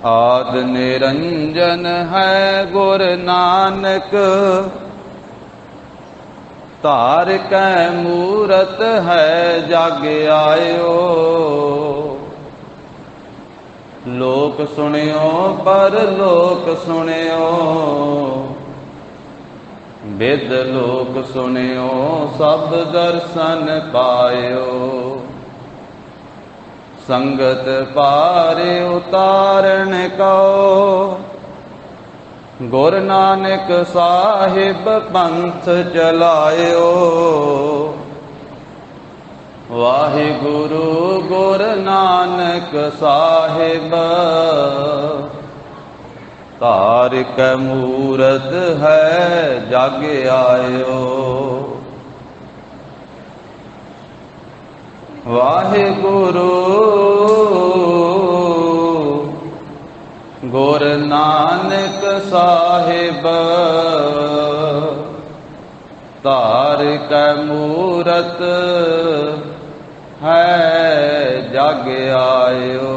आद निरंजन है गुर नानक, धार कै मूरत है जग आयो। लोक सुनियो पर लोक सुनियो, विद लोक सुनियो सब दर्शन पायो। संगत पारे उतारण को, गुर नानक साहिब पंथ चलायो। वाहिगुरु गुर नानक साहिब, धार कै मूरत है जग आयो। वाहिगुरु गुर नानक साहिब, धार कै मूरत है जग आयो।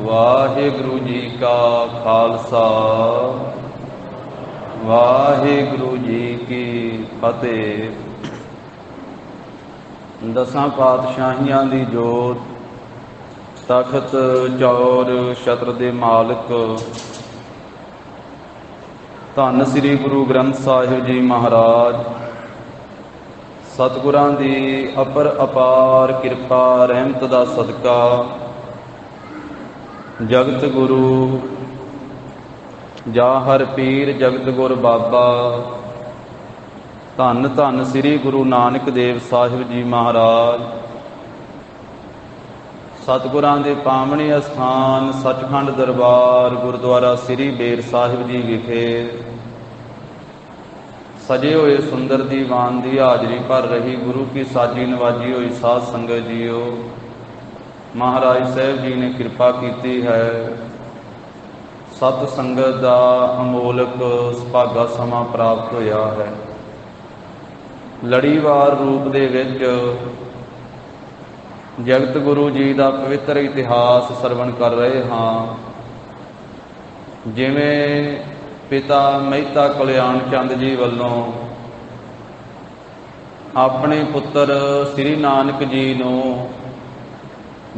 वाहिगुरु जी का खालसा, वाहिगुरु जी की फतेह। दसां पातशाहियां दी जोत, तख्त चौर छत्र दे मालिक धन श्री गुरु ग्रंथ साहिब जी महाराज, सतगुरां दी अपर अपार किरपा रहमत दा सदका जगत गुरु जाहर पीर जगत गुर बाबा धन धन श्री गुरु नानक देव साहिब जी महाराज, सतगुरां दे पावनी अस्थान सचखंड दरबार गुरुद्वारा श्री बेर साहिब जी विखे सजे हुए सुंदर दीवान दी हाजरी भर रही गुरु की साजी नवाजी हुई साध संगत जीओ। महाराज साहब जी ने कृपा की है, सत संगत का अमोलक सुभागा समा प्राप्त होया है। लड़ीवार रूप दे विच जगत गुरु जी का पवित्र इतिहास सरवण कर रहे हाँ। जिवें पिता मेहता कल्याण चंद जी वल्लों अपने पुत्र श्री नानक जी नूं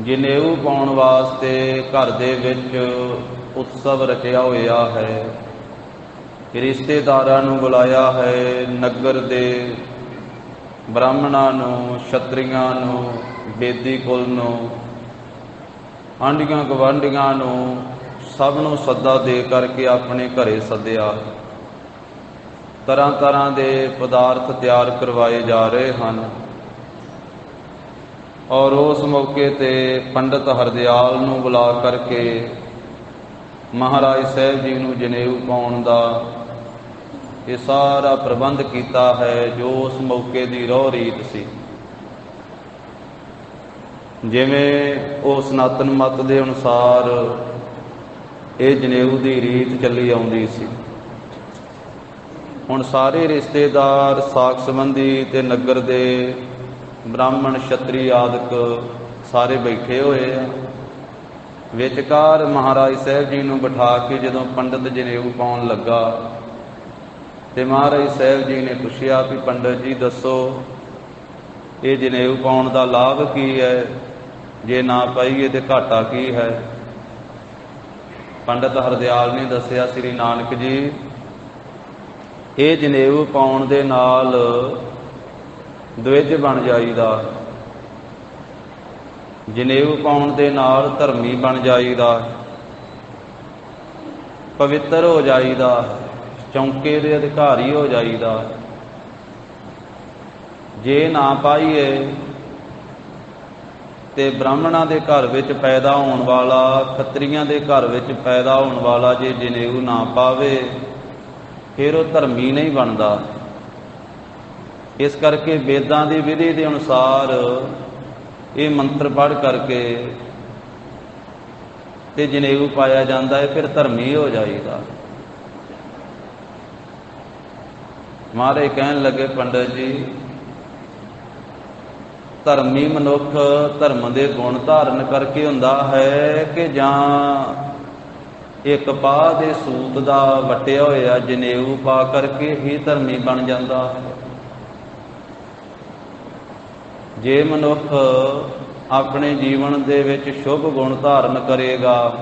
जनेऊ पाउण वास्ते घर दे विच उत्सव रचिया होया है। रिश्तेदारां नूं बुलाया है, नगर दे ब्राह्मणां नूं, छत्रियां नूं, बेदी कुल नूं, आंढियां गवांढियां नूं सब नूं सद्दा दे करके अपने घरे सद्दिया। तरह तरह के पदार्थ तैयार करवाए जा रहे हैं और उस मौके ते पंडित हरदयाल नूं बुला करके महाराज साहब जी नूं जनेऊ पाउण दा ये सारा प्रबंध किया है, जो उस मौके की रोह रीत सी। जिवें वो सनातन मत के अनुसार ये जनेऊ की रीत चली आउंदी सी। हुण सारे रिश्तेदार साख संबंधी ते नगर दे ब्राह्मण छत्री आदि सारे बैठे हुए हैं। विचकार महाराज साहब जी नूं बिठा के जदों पंडित जनेऊ पाउण लगा ते महाराज साहब जी ने पुछया भी पंडित जी दसो ये जनेऊ पाउण दा लाभ की है, जे ना पाईए तो घाटा की है। पंडित हरदयाल ने दसिया श्री नानक जी ये जनेऊ पाउण दे नाल द्विज बन जाईदा। ਜਨੇਊ ਪਾਉਣ ਦੇ ਨਾਲ ਧਰਮੀ ਬਣ ਜਾਈਦਾ, ਪਵਿੱਤਰ ਹੋ ਜਾਈਦਾ, ਚੌਂਕੇ ਦੇ ਅਧਿਕਾਰੀ ਹੋ ਜਾਈਦਾ। ਜੇ ਨਾ ਪਾਈਏ ਤੇ ਬ੍ਰਾਹਮਣਾਂ ਦੇ ਘਰ ਵਿੱਚ ਪੈਦਾ ਹੋਣ ਵਾਲਾ, ਖੱਤਰੀਆਂ ਦੇ ਘਰ ਵਿੱਚ ਪੈਦਾ ਹੋਣ ਵਾਲਾ ਜੇ ਜਨੇਊ ਨਾ ਪਾਵੇ ਫਿਰ ਉਹ ਧਰਮੀ ਨਹੀਂ ਬਣਦਾ। ਇਸ ਕਰਕੇ ਵੇਦਾਂ ਦੀ ਵਿਧੀ ਦੇ ਅਨੁਸਾਰ ਇਹ ਮੰਤਰ ਪੜ੍ਹ ਕਰਕੇ ਤੇ ਜਨੇਊ ਪਾਇਆ ਜਾਂਦਾ ਹੈ, ਫਿਰ ਧਰਮੀ ਹੋ ਜਾਈਦਾ। ਮਹਾਰਾਜ ਕਹਿਣ ਲੱਗੇ, ਪੰਡਤ ਜੀ, ਧਰਮੀ ਮਨੁੱਖ ਧਰਮ ਦੇ ਗੁਣ ਧਾਰਨ ਕਰਕੇ ਹੁੰਦਾ ਹੈ ਕਿ ਜਾਂ ਇੱਕ ਪਾਹ ਦੇ ਸੂਤ ਦਾ ਵਟਿਆ ਹੋਇਆ ਜਨੇਊ ਪਾ ਕਰਕੇ ਹੀ ਧਰਮੀ ਬਣ ਜਾਂਦਾ ਹੈ। ਜੇ ਮਨੁੱਖ ਆਪਣੇ ਜੀਵਨ ਦੇ ਵਿੱਚ ਸ਼ੁਭ ਗੁਣ ਧਾਰਨ ਕਰੇਗਾ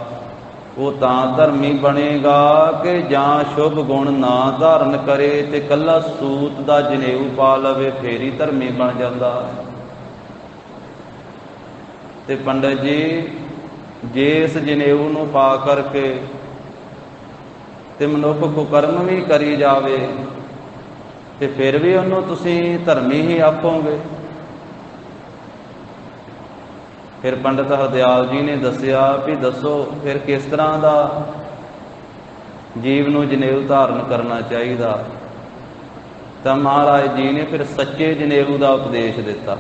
ਉਹ ਤਾਂ ਧਰਮੀ ਬਣੇਗਾ, ਕਿ ਜਾਂ ਸ਼ੁਭ ਗੁਣ ਨਾ ਧਾਰਨ ਕਰੇ ਤੇ ਇਕੱਲਾ ਸੂਤ ਦਾ ਜਨੇਊ ਪਾ ਲਵੇ ਫੇਰ ਹੀ ਧਰਮੀ ਬਣ ਜਾਂਦਾ। ਤੇ ਪੰਡਤ ਜੀ, ਜੇ ਇਸ ਜਨੇਊ ਨੂੰ ਪਾ ਕਰਕੇ ਤੇ ਮਨੁੱਖ ਕੁਕਰਮ ਵੀ ਕਰੀ ਜਾਵੇ ਤੇ ਫਿਰ ਵੀ ਉਹਨੂੰ ਤੁਸੀਂ ਧਰਮੀ ਹੀ ਆਖੋਗੇ। ਫਿਰ ਪੰਡਤ ਹਰਦਿਆਲ ਜੀ ਨੇ ਦੱਸਿਆ ਵੀ ਦੱਸੋ ਫਿਰ ਕਿਸ ਤਰ੍ਹਾਂ ਦਾ ਜੀਵ ਨੂੰ ਜਨੇਊ ਧਾਰਨ ਕਰਨਾ ਚਾਹੀਦਾ। ਤਾਂ ਮਹਾਰਾਜ ਜੀ ਨੇ ਫਿਰ ਸੱਚੇ ਜਨੇਊ ਦਾ ਉਪਦੇਸ਼ ਦਿੱਤਾ।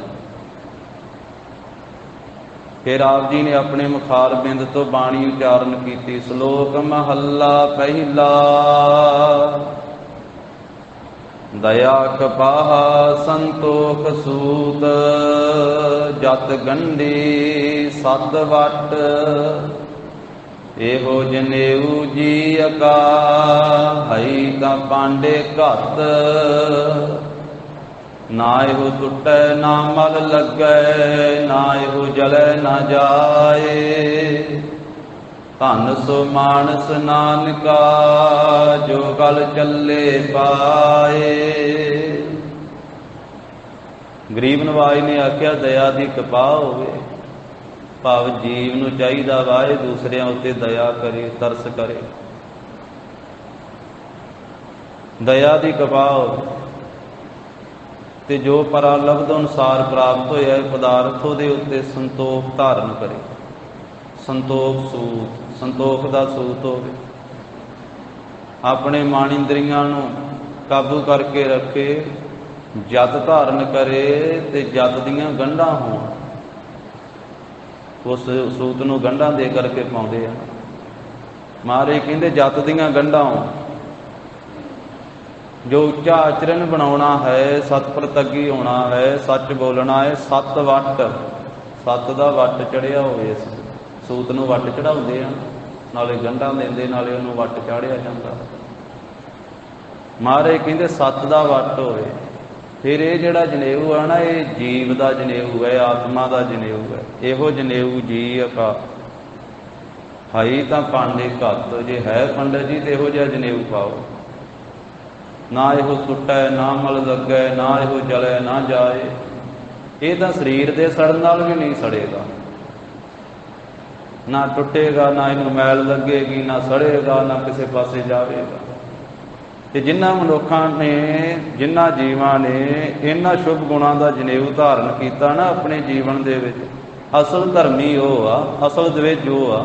ਫਿਰ ਆਪ ਜੀ ਨੇ ਆਪਣੇ ਮੁਖਾਰ ਬਿੰਦ ਤੋਂ ਬਾਣੀ ਉਚਾਰਨ ਕੀਤੀ। ਸ਼ਲੋਕ ਮਹੱਲਾ ਪਹਿਲਾ। ਦਇਆ ਕਪਾਹ ਸੰਤੋਖ ਸੂਤ, ਜਤ ਗੰਢੀ ਸਤ ਵਟ, ਇਹੋ ਜਨੇਊ ਜੀਅਕਾ, ਹਈ ਤਾਂ ਪਾਂਡੇ ਘਤ, ਨਾ ਇਹੋ ਟੁੱਟੈ ਨਾ ਮਲ ਲੱਗੈ, ਨਾ ਇਹੋ ਜਲੈ ਨਾ ਜਾਏ, ਧਨ ਸੋ ਮਾਨਸ ਨਾਨਕਾ, ਜੋ ਗਲ ਚੱਲੇ ਪਾਏ। ਗਰੀਬ ਨਵਾਜ ਨੇ ਆਖਿਆ ਦਇਆ ਦੀ ਕਪਾਹ ਹੋਵੇ, ਭਾਵ ਜੀਵ ਨੂੰ ਚਾਹੀਦਾ ਵਾਏ ਦੂਸਰਿਆਂ ਉੱਤੇ ਦਇਆ ਕਰੇ, ਤਰਸ ਕਰੇ। ਦਇਆ ਦੀ ਕਪਾਹ ਹੋਵੇ ਤੇ ਜੋ ਪਰਾਲਬਧ ਅਨੁਸਾਰ ਪ੍ਰਾਪਤ ਹੋਇਆ ਪਦਾਰਥ ਉਹਦੇ ਉੱਤੇ ਸੰਤੋਖ ਧਾਰਨ ਕਰੇ। ਸੰਤੋਖ ਸੂਤ, ਸੰਤੋਖ ਦਾ ਸੂਤ ਹੋਵੇ। ਆਪਣੇ ਮਨ ਇੰਦਰੀਆਂ ਨੂੰ ਕਾਬੂ ਕਰਕੇ ਰੱਖੇ, ਜਤ ਧਾਰਨ ਕਰੇ ਤੇ ਜਤ ਦੀਆਂ ਗੰਢਾਂ ਹੋਣ। ਉਸ ਸੂਤ ਨੂੰ ਗੰਢਾਂ ਦੇ ਕਰਕੇ ਪਾਉਂਦੇ ਆ। ਮਹਾਰਾਜ ਕਹਿੰਦੇ ਜਤ ਦੀਆਂ ਗੰਢਾਂ ਹੋਣ। ਜੋ ਉੱਚਾ ਆਚਰਨ ਬਣਾਉਣਾ ਹੈ, ਸਤ ਪ੍ਰਤੱਗੀ ਹੋਣਾ ਹੈ, ਸੱਚ ਬੋਲਣਾ ਹੈ, ਸਤ ਵੱਟ, ਸਤ ਦਾ ਵੱਟ ਚੜਿਆ ਹੋਵੇ। ਇਸ ਸੂਤ ਨੂੰ ਵੱਟ ਚੜਾਉਂਦੇ ਆ, ਨਾਲੇ ਗੰਢਾਂ ਦਿੰਦੇ, ਨਾਲੇ ਉਹਨੂੰ ਵੱਟ ਚਾੜਿਆ ਜਾਂਦਾ। ਮਹਾਰਾਜ ਕਹਿੰਦੇ ਸਤ ਦਾ ਵੱਟ ਹੋਵੇ। ਫਿਰ ਇਹ ਜਿਹੜਾ ਜਨੇਊ ਹੈ ਨਾ, ਇਹ ਜੀਵ ਦਾ ਜਨੇਊ ਹੈ, ਆਤਮਾ ਦਾ ਜਨੇਊ ਹੈ। ਇਹੋ ਜਨੇਊ ਜੀਅਕਾ, ਹਈ ਤਾਂ ਪਾਂਡੇ ਘੱਤ। ਜੇ ਹੈ ਪੰਡਤ ਜੀ ਤੇ ਇਹੋ ਜਿਹਾ ਜਨੇਊ ਪਾਓ। ਨਾ ਇਹੋ ਸੁੱਟੈ ਨਾ ਮਲ ਲੱਗੈ, ਨਾ ਇਹੋ ਜਲੈ ਨਾ ਜਾਏ। ਇਹ ਤਾਂ ਸਰੀਰ ਦੇ ਸੜਨ ਨਾਲ ਵੀ ਨਹੀਂ ਸੜੇਗਾ, ਨਾ ਟੁੱਟੇਗਾ, ਨਾ ਇਹਨੂੰ ਮੈਲ ਲੱਗੇਗੀ, ਨਾ ਸੜੇਗਾ, ਨਾ ਕਿਸੇ ਪਾਸੇ ਜਾਵੇਗਾ। ਤੇ ਜਿਨ੍ਹਾਂ ਮਨੁੱਖਾਂ ਨੇ, ਜਿਨ੍ਹਾਂ ਜੀਵਾਂ ਨੇ ਇਹਨਾਂ ਸ਼ੁਭ ਗੁਣਾਂ ਦਾ ਜਨੇਊ ਧਾਰਨ ਕੀਤਾ ਨਾ ਆਪਣੇ ਜੀਵਨ ਦੇ ਵਿੱਚ, ਅਸਲ ਧਰਮੀ ਉਹ ਆ, ਅਸਲ ਦਵੇਜ ਉਹ ਆ।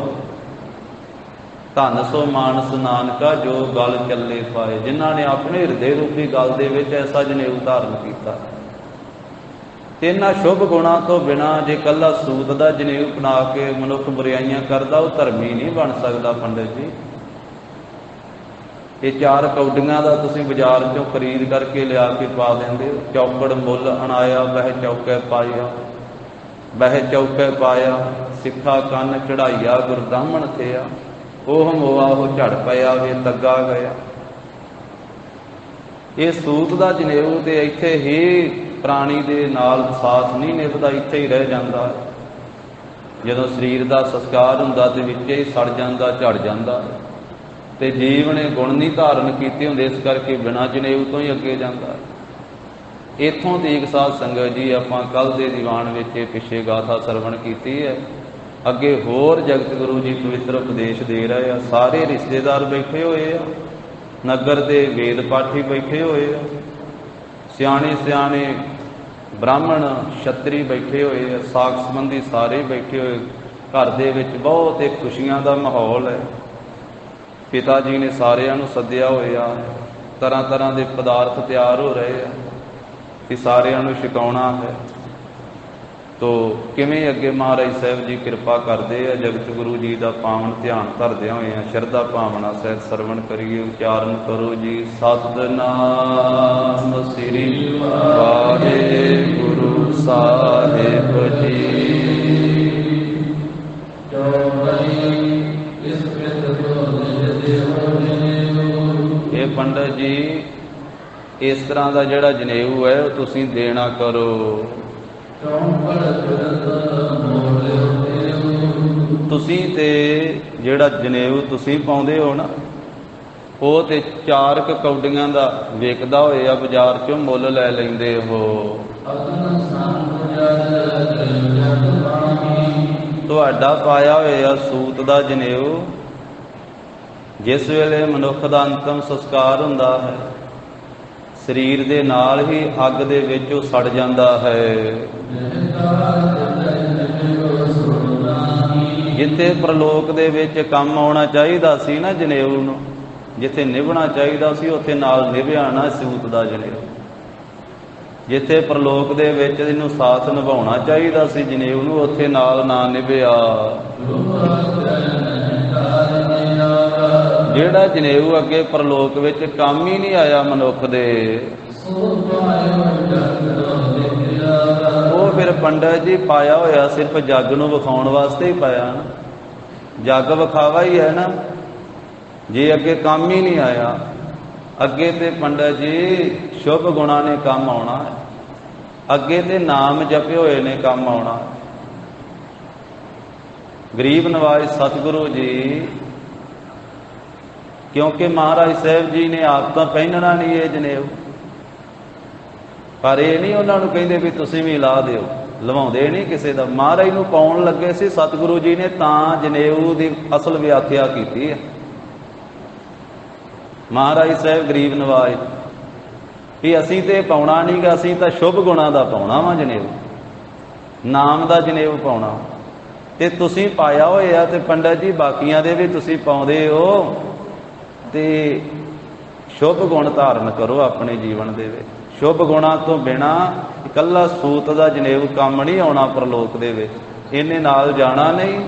ਧਨ ਸੋ ਮਾਨਸ ਨਾਨਕਾ, ਜੋ ਗਲ ਚੱਲੇ ਪਾਏ। ਜਿਨ੍ਹਾਂ ਨੇ ਆਪਣੇ ਹਿਰਦੇ ਰੂਪੀ ਗਲ ਦੇ ਵਿੱਚ ਐਸਾ ਜਨੇਊ ਧਾਰਨ ਕੀਤਾ। ਤੇ ਇਹਨਾਂ ਸ਼ੁਭ ਗੁਣਾਂ ਤੋਂ ਬਿਨਾਂ ਜੇ ਇਕੱਲਾ ਸੂਤ ਦਾ ਜਨੇਊ ਬਣਾ ਕੇ ਮਨੁੱਖ ਬੁਰਾਈਆਂ ਕਰਦਾ, ਉਹ ਧਰਮੀ ਨਹੀਂ ਬਣ ਸਕਦਾ। ਪੰਡਤ ਜੀ, ਇਹ 4 ਕੌਡੀਆਂ ਦਾ ਤੁਸੀਂ ਬਾਜ਼ਾਰ ਚੋਂ ਖਰੀਦ ਕਰਕੇ ਲਿਆ ਕੇ ਪਾ ਦਿੰਦੇ ਹੋ। ਚੌਕੜ ਮੁੱਲ ਅਣਾਇਆ, ਬਹਿ ਚੌਕੇ ਪਾਇਆ, ਬਹਿ ਚੌਕੇ ਪਾਇਆ, ਸਿੱਖਾ ਕੰਨ ਚੜਾਈਆ, ਗੁਰ ਬ੍ਰਾਹਮਣ ਥਿਆ, ਉਹ ਮੋਆ ਉਹ ਝੜ ਪਿਆ ਵੇ ਤੱਗਾ ਗਿਆ। ਇਹ ਸੂਤ ਦਾ ਜਨੇਊ ਤੇ ਇੱਥੇ ਹੀ ਪ੍ਰਾਣੀ ਦੇ ਨਾਲ ਸਾਥ ਨਹੀਂ ਨਿਭਦਾ, ਇੱਥੇ ਹੀ ਰਹਿ ਜਾਂਦਾ। ਜਦੋਂ ਸਰੀਰ ਦਾ ਸੰਸਕਾਰ ਹੁੰਦਾ ਤੇ ਵਿੱਚੇ ਹੀ ਸੜ ਜਾਂਦਾ, ਝੜ ਜਾਂਦਾ। ਤੇ ਜੀਵ ਨੇ ਗੁਣ ਨਹੀਂ ਧਾਰਨ ਕੀਤੇ ਹੁੰਦੇ, ਇਸ ਕਰਕੇ ਬਿਨਾਂ ਜਨੇਊ ਤੋਂ ਹੀ ਅੱਗੇ ਜਾਂਦਾ। ਇੱਥੋਂ ਤੀਕ ਸਾਧ ਸੰਗਤ ਜੀ ਆਪਾਂ ਕੱਲ ਦੇ ਦੀਵਾਨ ਵਿੱਚ ਪਿੱਛੇ ਗਾਥਾ ਸਰਵਣ ਕੀਤੀ ਹੈ। ਅੱਗੇ ਹੋਰ ਜਗਤ ਗੁਰੂ ਜੀ ਪਵਿੱਤਰ ਉਪਦੇਸ਼ ਦੇ ਰਹੇ ਆ। ਸਾਰੇ ਰਿਸ਼ਤੇਦਾਰ ਬੈਠੇ ਹੋਏ ਆ, ਨਗਰ ਦੇ ਵੇਦ ਪਾਠੀ ਬੈਠੇ ਹੋਏ ਆ, ਸਿਆਣੇ ਸਿਆਣੇ ਬ੍ਰਾਹਮਣ ਛਤਰੀ ਬੈਠੇ ਹੋਏ ਆ, ਸਾਕ ਸੰਬੰਧੀ ਸਾਰੇ ਬੈਠੇ ਹੋਏ। ਘਰ ਦੇ ਵਿੱਚ ਬਹੁਤ ਇੱਕ ਖੁਸ਼ੀਆਂ ਦਾ ਮਾਹੌਲ ਹੈ। ਪਿਤਾ ਜੀ ਨੇ ਸਾਰਿਆਂ ਨੂੰ ਸੱਦਿਆ ਹੋਇਆ, ਤਰ੍ਹਾਂ ਤਰ੍ਹਾਂ ਦੇ ਪਦਾਰਥ ਤਿਆਰ ਹੋ ਰਹੇ ਆ ਕਿ ਸਾਰਿਆਂ ਨੂੰ ਛਕਾਉਣਾ ਹੈ। ਤੋ ਕਿਵੇਂ ਅੱਗੇ ਮਹਾਰਾਜ ਸਾਹਿਬ ਜੀ ਕਿਰਪਾ ਕਰਦੇ ਆ। ਜਗਤ ਗੁਰੂ ਜੀ ਦਾ ਪਾਵਨ ਧਿਆਨ ਧਰਦਿਆਂ ਹੋਇਆਂ ਸ਼ਰਧਾ ਭਾਵਨਾ ਸਹਿਤ ਸਰਵਣ ਕਰੀਏ। ਉਚਾਰਨ ਕਰੋ ਜੀ ਸਤਿਨਾਮ ਸ੍ਰੀ ਵਾਹਿਗੁਰੂ ਸਾਹਿਬ ਜੀ। ਇਹ ਪੰਡਤ ਜੀ ਇਸ ਤਰ੍ਹਾਂ ਦਾ ਜਿਹੜਾ ਜਨੇਊ ਹੈ ਉਹ ਤੁਸੀਂ ਦੇਣਾ ਕਰੋ। ਤੁਸੀਂ ਤੇ ਜਿਹੜਾ ਜਨੇਊ ਤੁਸੀਂ ਪਾਉਂਦੇ ਹੋ ਨਾ, ਉਹ ਤੇ 4 ਕੌਡੀਆਂ ਦਾ ਵਿਕਦਾ ਹੋਇਆ ਬਾਜ਼ਾਰ ਚੋਂ ਮੁੱਲ ਲੈ ਲੈਂਦੇ ਹੋ। ਤੁਹਾਡਾ ਪਾਇਆ ਹੋਇਆ ਸੂਤ ਦਾ ਜਨੇਊ ਜਿਸ ਵੇਲੇ ਮਨੁੱਖ ਦਾ ਅੰਤਮ ਸੰਸਕਾਰ ਹੁੰਦਾ ਹੈ, ਸਰੀਰ ਦੇ ਨਾਲ ਹੀ ਅੱਗ ਦੇ ਵਿੱਚ ਉਹ ਸੜ ਜਾਂਦਾ ਹੈ। ਜਿੱਥੇ ਪ੍ਰਲੋਕ ਦੇ ਵਿੱਚ ਕੰਮ ਆਉਣਾ ਚਾਹੀਦਾ ਸੀ ਨਾ ਜਨੇਊ ਨੂੰ, ਜਿੱਥੇ ਨਿਭਣਾ ਚਾਹੀਦਾ ਸੀ ਉੱਥੇ ਨਾਲ ਨਿਭਿਆ ਨਾ ਸੂਤ ਦਾ ਜਨੇਊ। ਜਿੱਥੇ ਪ੍ਰਲੋਕ ਦੇ ਵਿੱਚ ਇਹਨੂੰ ਸਾਥ ਨਿਭਾਉਣਾ ਚਾਹੀਦਾ ਸੀ ਜਨੇਊ ਨੂੰ, ਉੱਥੇ ਨਾਲ ਨਾ ਨਿਭਿਆ। ਜਿਹੜਾ ਜਨੇਊ ਅੱਗੇ ਪ੍ਰਲੋਕ ਵਿੱਚ ਕੰਮ ਹੀ ਨਹੀਂ ਆਇਆ ਮਨੁੱਖ ਦੇ, ਉਹ ਫਿਰ ਪੰਡਤ ਜੀ ਪਾਇਆ ਹੋਇਆ ਸਿਰਫ ਜੱਗ ਨੂੰ ਵਿਖਾਉਣ ਵਾਸਤੇ ਹੀ ਪਾਇਆ ਨਾ। ਜੱਗ ਵਿਖਾਵਾ ਹੀ ਹੈ ਨਾ। ਜੇ ਅੱਗੇ ਕੰਮ ਹੀ ਨਹੀਂ ਆਇਆ, ਅੱਗੇ ਤੇ ਪੰਡਤ ਜੀ ਸ਼ੁਭ ਗੁਣਾਂ ਨੇ ਕੰਮ ਆਉਣਾ ਹੈ, ਅੱਗੇ ਤੇ ਨਾਮ ਜਪੇ ਹੋਏ ਨੇ ਕੰਮ ਆਉਣਾ। ਗਰੀਬ ਨਵਾਜ਼ ਸਤਿਗੁਰੂ ਜੀ, ਕਿਉਂਕਿ ਮਹਾਰਾਜ ਸਾਹਿਬ ਜੀ ਨੇ ਆਪ ਤਾਂ ਪਹਿਨਣਾ ਨਹੀਂ ਇਹ ਜਨੇਊ, ਪਰ ਇਹ ਨਹੀਂ ਉਹਨਾਂ ਨੂੰ ਕਹਿੰਦੇ ਵੀ ਤੁਸੀਂ ਵੀ ਲਾ ਦਿਓ, ਲਵਾਉਂਦੇ ਨਹੀਂ ਕਿਸੇ ਦਾ। ਮਹਾਰਾਜ ਨੂੰ ਪਾਉਣ ਲੱਗੇ ਸੀ ਸਤਿਗੁਰੂ ਜੀ ਨੇ ਤਾਂ ਜਨੇਊ ਦੀ ਅਸਲ ਵਿਆਖਿਆ ਕੀਤੀ ਹੈ। ਮਹਾਰਾਜ ਸਾਹਿਬ ਗਰੀਬ ਨਵਾਜ਼ ਵੀ ਅਸੀਂ ਤੇ ਪਾਉਣਾ ਨਹੀਂ ਗਾ, ਅਸੀਂ ਤਾਂ ਸ਼ੁਭ ਗੁਣਾਂ ਦਾ ਪਾਉਣਾ ਵਾ ਜਨੇਊ, ਨਾਮ ਦਾ ਜਨੇਊ ਪਾਉਣਾ। ਤੇ ਤੁਸੀਂ ਪਾਇਆ ਹੋਇਆ ਤੇ ਪੰਡਤ ਜੀ ਬਾਕੀਆਂ ਦੇ ਵੀ ਤੁਸੀਂ ਪਾਉਂਦੇ ਹੋ, ਤੇ ਸ਼ੁਭ ਗੁਣ ਧਾਰਨ ਕਰੋ ਆਪਣੇ ਜੀਵਨ ਦੇ ਵਿੱਚ। ਸ਼ੁਭ ਗੁਣਾਂ ਤੋਂ ਬਿਨਾ ਇਕੱਲਾ ਸੂਤ ਦਾ ਜਨੇਊ ਕੰਮ ਨਹੀਂ ਆਉਣਾ ਪ੍ਰਲੋਕ ਦੇ ਵਿੱਚ, ਇਹਨੇ ਨਾਲ ਜਾਣਾ ਨਹੀਂ।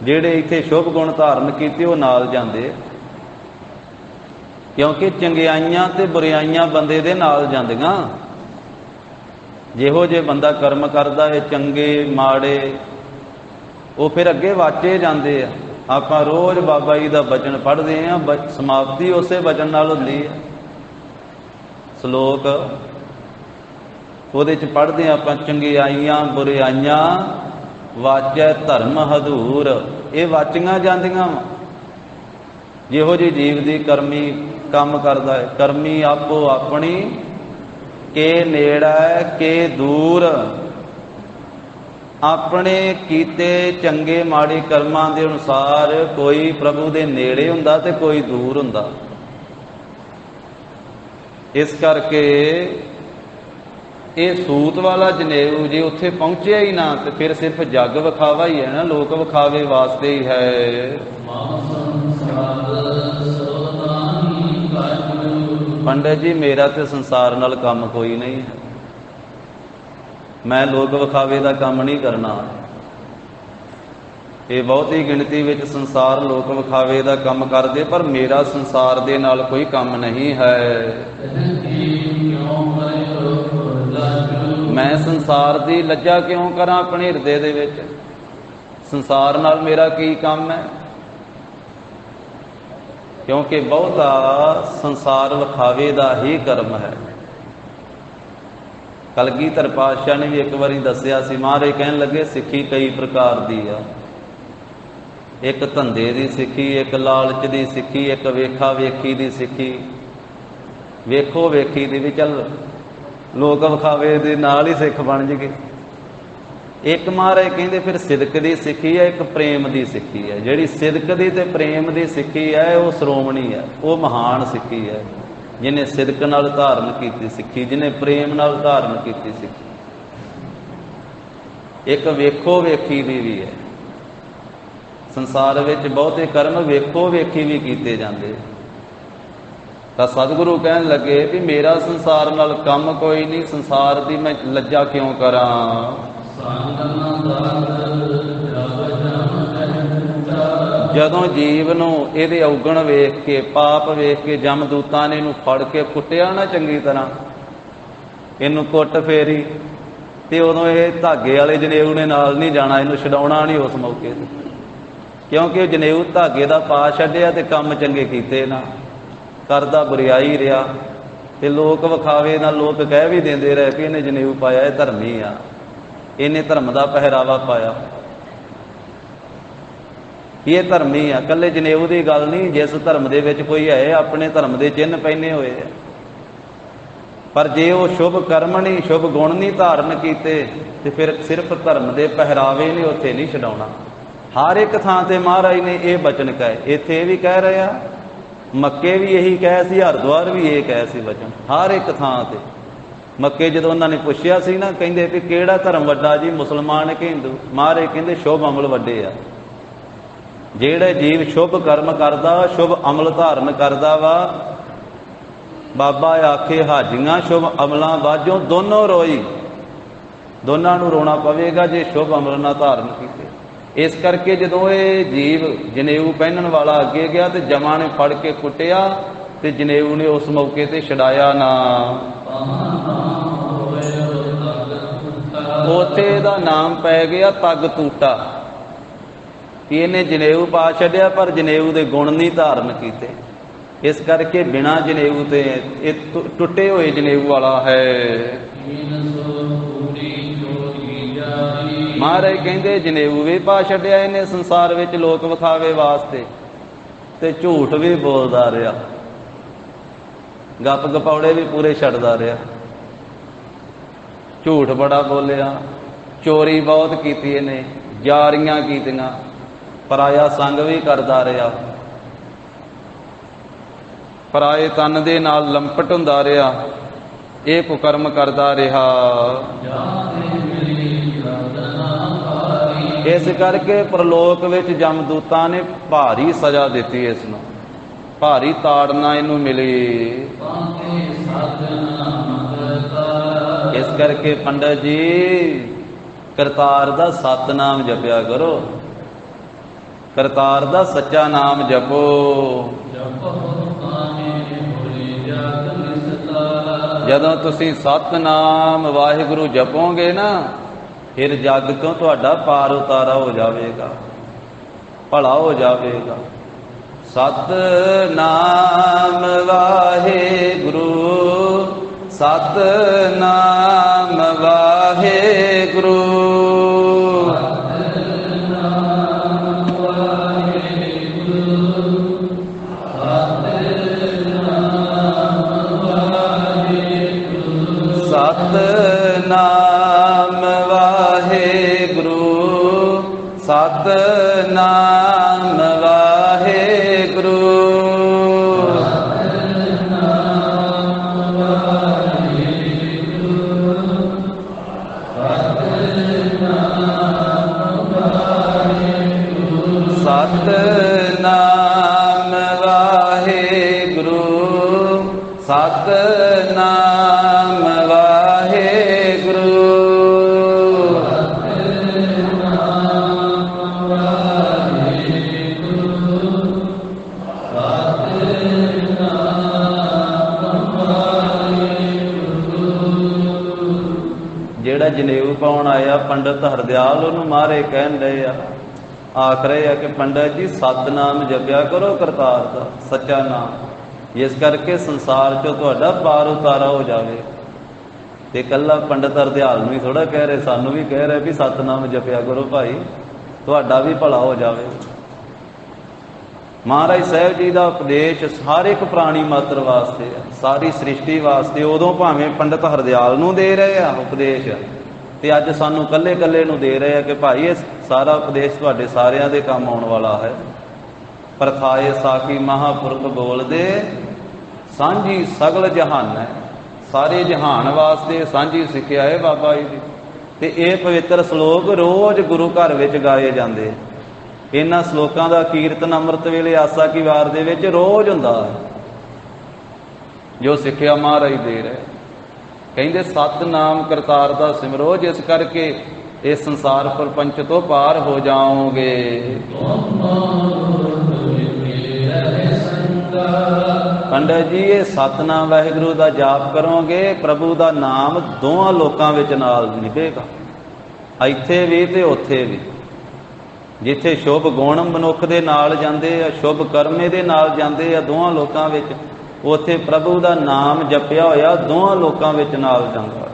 ਜਿਹੜੇ ਇੱਥੇ ਸ਼ੁਭ ਗੁਣ ਧਾਰਨ ਕੀਤੇ ਉਹ ਨਾਲ ਜਾਂਦੇ, ਕਿਉਂਕਿ ਚੰਗਿਆਈਆਂ ਤੇ ਬੁਰਿਆਈਆਂ ਬੰਦੇ ਦੇ ਨਾਲ ਜਾਂਦੀਆਂ। ਜਿਹੋ ਜੇ ਬੰਦਾ ਕਰਮ ਕਰਦਾ ਹੈ ਚੰਗੇ ਮਾੜੇ, ਉਹ ਫਿਰ ਅੱਗੇ ਵਾਚੇ ਜਾਂਦੇ ਆ। ਆਪਾਂ ਰੋਜ਼ ਬਾਬਾ ਜੀ ਦਾ ਬਚਨ ਪੜ੍ਹਦੇ ਹਾਂ, ਸਮਾਪਤੀ ਉਸੇ ਬਚਨ ਨਾਲ ਹੁੰਦੀ ਹੈ। ਸ਼ਲੋਕ ਉਹਦੇ 'ਚ ਪੜ੍ਹਦੇ ਹਾਂ ਆਪਾਂ, ਚੰਗਿਆਈਆਂ ਬੁਰਿਆਈਆਂ ਵਾਚੈ ਧਰਮ ਹਦੂਰ। ਇਹ ਵਾਚੀਆਂ ਜਾਂਦੀਆਂ। ਜਿਹੋ ਜਿਹੀ ਜੀਵ ਦੀ ਕਰਮੀ ਕੰਮ ਕਰਦਾ ਹੈ, ਕਰਮੀ ਆਪੋ ਆਪਣੀ ਕੇ ਨੇੜਾ ਕੇ ਦੂਰ। ਆਪਣੇ ਕੀਤੇ ਚੰਗੇ ਮਾੜੇ ਕਰਮਾਂ ਦੇ ਅਨੁਸਾਰ ਕੋਈ ਪ੍ਰਭੂ ਦੇ ਨੇੜੇ ਹੁੰਦਾ ਤੇ ਕੋਈ ਦੂਰ ਹੁੰਦਾ। ਇਸ ਕਰਕੇ ਇਹ ਸੂਤ ਵਾਲਾ ਜਨੇਊ ਜੇ ਉੱਥੇ ਪਹੁੰਚਿਆ ਹੀ ਨਾ ਤੇ ਫਿਰ ਸਿਰਫ ਜੱਗ ਵਿਖਾਵਾ ਹੀ ਹੈ ਨਾ, ਲੋਕ ਵਿਖਾਵੇ ਵਾਸਤੇ ਹੀ ਹੈ। ਪੰਡਤ ਜੀ ਮੇਰਾ ਤੇ ਸੰਸਾਰ ਨਾਲ ਕੰਮ ਕੋਈ ਨਹੀਂ ਹੈ, ਮੈਂ ਲੋਕ ਵਿਖਾਵੇ ਦਾ ਕੰਮ ਨਹੀਂ ਕਰਨਾ। ਇਹ ਬਹੁਤੀ ਗਿਣਤੀ ਵਿੱਚ ਸੰਸਾਰ ਲੋਕ ਵਿਖਾਵੇ ਦਾ ਕੰਮ ਕਰਦੇ, ਪਰ ਮੇਰਾ ਸੰਸਾਰ ਦੇ ਨਾਲ ਕੋਈ ਕੰਮ ਨਹੀਂ ਹੈ। ਮੈਂ ਸੰਸਾਰ ਦੀ ਲੱਜਾ ਕਿਉਂ ਕਰਾਂ ਆਪਣੇ ਹਿਰਦੇ ਦੇ ਵਿੱਚ? ਸੰਸਾਰ ਨਾਲ ਮੇਰਾ ਕੀ ਕੰਮ ਹੈ? ਕਿਉਂਕਿ ਬਹੁਤਾ ਸੰਸਾਰ ਵਿਖਾਵੇ ਦਾ ਹੀ ਕਰਮ ਹੈ। ਕਲਗੀਧਰ ਪਾਤਸ਼ਾਹ ਨੇ ਵੀ ਇੱਕ ਵਾਰੀ ਦੱਸਿਆ ਸੀ, ਮਹਾਰਾਜ ਕਹਿਣ ਲੱਗੇ ਸਿੱਖੀ ਕਈ ਪ੍ਰਕਾਰ ਦੀ ਆ। ਇੱਕ ਧੰਦੇ ਦੀ ਸਿੱਖੀ, ਇੱਕ ਲਾਲਚ ਦੀ ਸਿੱਖੀ, ਇੱਕ ਵੇਖਾ ਵੇਖੀ ਦੀ ਸਿੱਖੀ। ਵੇਖੋ ਵੇਖੀ ਦੀ ਵੀ ਚੱਲ लोक विखावे दे नाल ही सिख बन जगे। एक महाराज कहते फिर सिदक की सिक्खी है, एक प्रेम की सिक्खी है। जिहड़ी सिदक की ते प्रेम की सिक्खी है वो श्रोमणी है, वो महान सिक्खी है। जिन्हें सिदक नाल धारण की सिक्खी, जिन्हें प्रेम नाल धारण की सिक्खी। एक वेखो वेखी भी है। संसार विच बहुते कर्म वेखो वेखी भी कीते जाते। तो सतगुरु कहन लगे भी मेरा संसार नाल कम कोई नहीं, संसार की मैं लज्जा क्यों करा। जदों जीव नूं इहदे औगण वेख के, पाप वेख के जमदूतां ने इहनूं फड़ के कुੱਟਿਆ ना चंगी तरह, इहनूं कुੱਟ फेरी ते उदों इह धागे वाले जनेऊ ने नाल नहीं जाना, इहनूं छडाउणा नहीं उस मौके ते, क्योंकि जनेऊ धागे दा पा छड्डिया ते काम चंगे कीते ना, करदा बुरियाई रहा। ते लोक विखावे नाल लोक कह भी देंदे रहे कि इहने जनेऊ पाया, इह धर्मी आ, इहने धर्म दा पहरावा पाया, ये धर्मी आ। कल्ले जनेऊ की गल नहीं, जिस धर्म दे विच कोई है अपने धर्म के चिन्ह पहने हुए है, पर जे वो शुभ कर्म नहीं, शुभ गुण नहीं धारण किए तो फिर सिर्फ धर्म के पहरावे नहीं, उत्थे नहीं छडाउणा। हर एक थां ते महाराज ने यह बचन कहे, इत्थे भी कह रहे आ, मक्के भी यही कहे सी, हरिद्वार भी ये कहे सी वचन, हर एक थां ते। मक्के जदों उन्होंने पुछया सी ना, कहिंदे भी किहड़ा धर्म वड्डा जी, मुसलमान कि हिंदू। महाराज कहंदे शुभ अमल वड्डे आ। जेड़ा जीव शुभ कर्म करदा, शुभ अमल धारण करदा वा, बाबा आखे हाजियां शुभ अमलों वाजों दोनों रोई, दोनों नूं रोना पवेगा जे शुभ अमल ना धारण कीते। इस करके जदों ये जीव जनेऊ पहनण वाला अगे गया तो जमा ने फड़ के कुੱਟਿਆ ते जनेऊ ने उस मौके ते छड़ाया ना। उत्थे दा नाम पै गया तग तूटा, कि इन्हें जनेऊ पा छड्डिया पर जनेऊ दे गुण नहीं धारण कीते। इस करके बिना जनेऊ ते टुटे हुए जनेऊ वाला है। महाराज कहंदे जनेऊ भी पा छड्डिया इन्हें संसार विच लोक विखावे वास्ते, ते झूठ भी बोलदा रहा, गप गपौड़े भी पूरे छड्डदा रहा, झूठ बड़ा बोलिया, चोरी बहुत कीती इन्हें, जारियां कीतियां, पराया संग भी करदा रहा, पराए तन दे नाल लंपट हुंदा रहा, ये कुकर्म करदा रहा। इस करके प्रलोक विच जमदूतां ने भारी सजा दिती, इसनूं भारी ताड़ना इनू मिली। इस करके पंडित जी करतार दा सतनाम जपया करो, करतार दा सच्चा नाम जपो। जदों तुसीं सतनाम वाहिगुरु जपोगे ना, फिर जग तो तुहाडा पार उतारा हो जाएगा, भला हो जाएगा। सतनाम वाहिगुरु, सतनाम वाहिगुरु, सतनाम वाहिगुरु, सतनाम वाहिगुरु, सतनाम वाहिगुरु, सतनाम वाहिगुरु। जेड़ा जनेऊ पाउण आया पंडित हरदयाल उन्होंने मारे कहन रहे आख रहे हैं कि पंडित जी सतनाम जपिया करो करतार दा सच्चा नाम, इस करके संसार चो तुहाडा पार उतारा हो जाए। ते कल्ला पंडित हरदयाल नूं ही थोड़ा कह रहे, सानू भी कह रहे भी सतनाम जपिया करो भाई, तुहाडा भी भला हो जाए। ਮਹਾਰਾਜ ਸਾਹਿਬ ਜੀ ਦਾ ਉਪਦੇਸ਼ ਹਰ ਇੱਕ ਪ੍ਰਾਣੀ ਮਾਤਰ ਵਾਸਤੇ ਆ, ਸਾਰੀ ਸ੍ਰਿਸ਼ਟੀ ਵਾਸਤੇ। ਉਦੋਂ ਭਾਵੇਂ ਪੰਡਤ ਹਰਦਿਆਲ ਨੂੰ ਦੇ ਰਹੇ ਆ ਉਪਦੇਸ਼, ਤੇ ਅੱਜ ਸਾਨੂੰ ਕੱਲੇ ਕੱਲੇ ਨੂੰ ਦੇ ਰਹੇ ਆ ਕਿ ਭਾਈ ਇਹ ਸਾਰਾ ਉਪਦੇਸ਼ ਤੁਹਾਡੇ ਸਾਰਿਆਂ ਦੇ ਕੰਮ ਆਉਣ ਵਾਲਾ ਹੈ। ਪ੍ਰਥਾਏ ਸਾਖੀ ਮਹਾਂਪੁਰਖ ਬੋਲਦੇ, ਸਾਂਝੀ ਸਗਲ ਜਹਾਨ ਹੈ। ਸਾਰੇ ਜਹਾਨ ਵਾਸਤੇ ਸਾਂਝੀ ਸਿੱਖਿਆ ਹੈ ਬਾਬਾ ਜੀ ਦੀ। ਤੇ ਇਹ ਪਵਿੱਤਰ ਸ਼ਲੋਕ ਰੋਜ਼ ਗੁਰੂ ਘਰ ਵਿੱਚ ਗਾਏ ਜਾਂਦੇ। ਇਹਨਾਂ ਸ਼ਲੋਕਾਂ ਦਾ ਕੀਰਤਨ ਅੰਮ੍ਰਿਤ ਵੇਲੇ ਆਸਾ ਕੀ ਵਾਰ ਦੇ ਵਿੱਚ ਰੋਜ਼ ਹੁੰਦਾ ਹੈ, ਜੋ ਸਿੱਖਿਆ ਮਹਾਰਾਜ ਦੇ ਰਹੇ। ਕਹਿੰਦੇ ਸਤਿਨਾਮ ਕਰਤਾਰ ਦਾ ਸਿਮਰੋ, ਜਿਸ ਕਰਕੇ ਇਸ ਸੰਸਾਰ ਪ੍ਰਪੰਚ ਤੋਂ ਪਾਰ ਹੋ ਜਾਓਗੇ। ਪੰਡਤ ਜੀ ਇਹ ਸਤਿਨਾਮ ਵਾਹਿਗੁਰੂ ਦਾ ਜਾਪ ਕਰੋਗੇ, ਪ੍ਰਭੂ ਦਾ ਨਾਮ ਦੋਹਾਂ ਲੋਕਾਂ ਵਿੱਚ ਨਾਲ ਨਿਭੇਗਾ, ਇੱਥੇ ਵੀ ਤੇ ਉੱਥੇ ਵੀ। ਜਿੱਥੇ ਸ਼ੁਭ ਗੁਣ ਮਨੁੱਖ ਦੇ ਨਾਲ ਜਾਂਦੇ ਆ, ਸ਼ੁਭ ਕਰਮ ਇਹਦੇ ਨਾਲ ਜਾਂਦੇ ਆ ਦੋਹਾਂ ਲੋਕਾਂ ਵਿੱਚ, ਉੱਥੇ ਪ੍ਰਭੂ ਦਾ ਨਾਮ ਜਪਿਆ ਹੋਇਆ ਦੋਹਾਂ ਲੋਕਾਂ ਵਿੱਚ ਨਾਲ ਜਾਂਦਾ।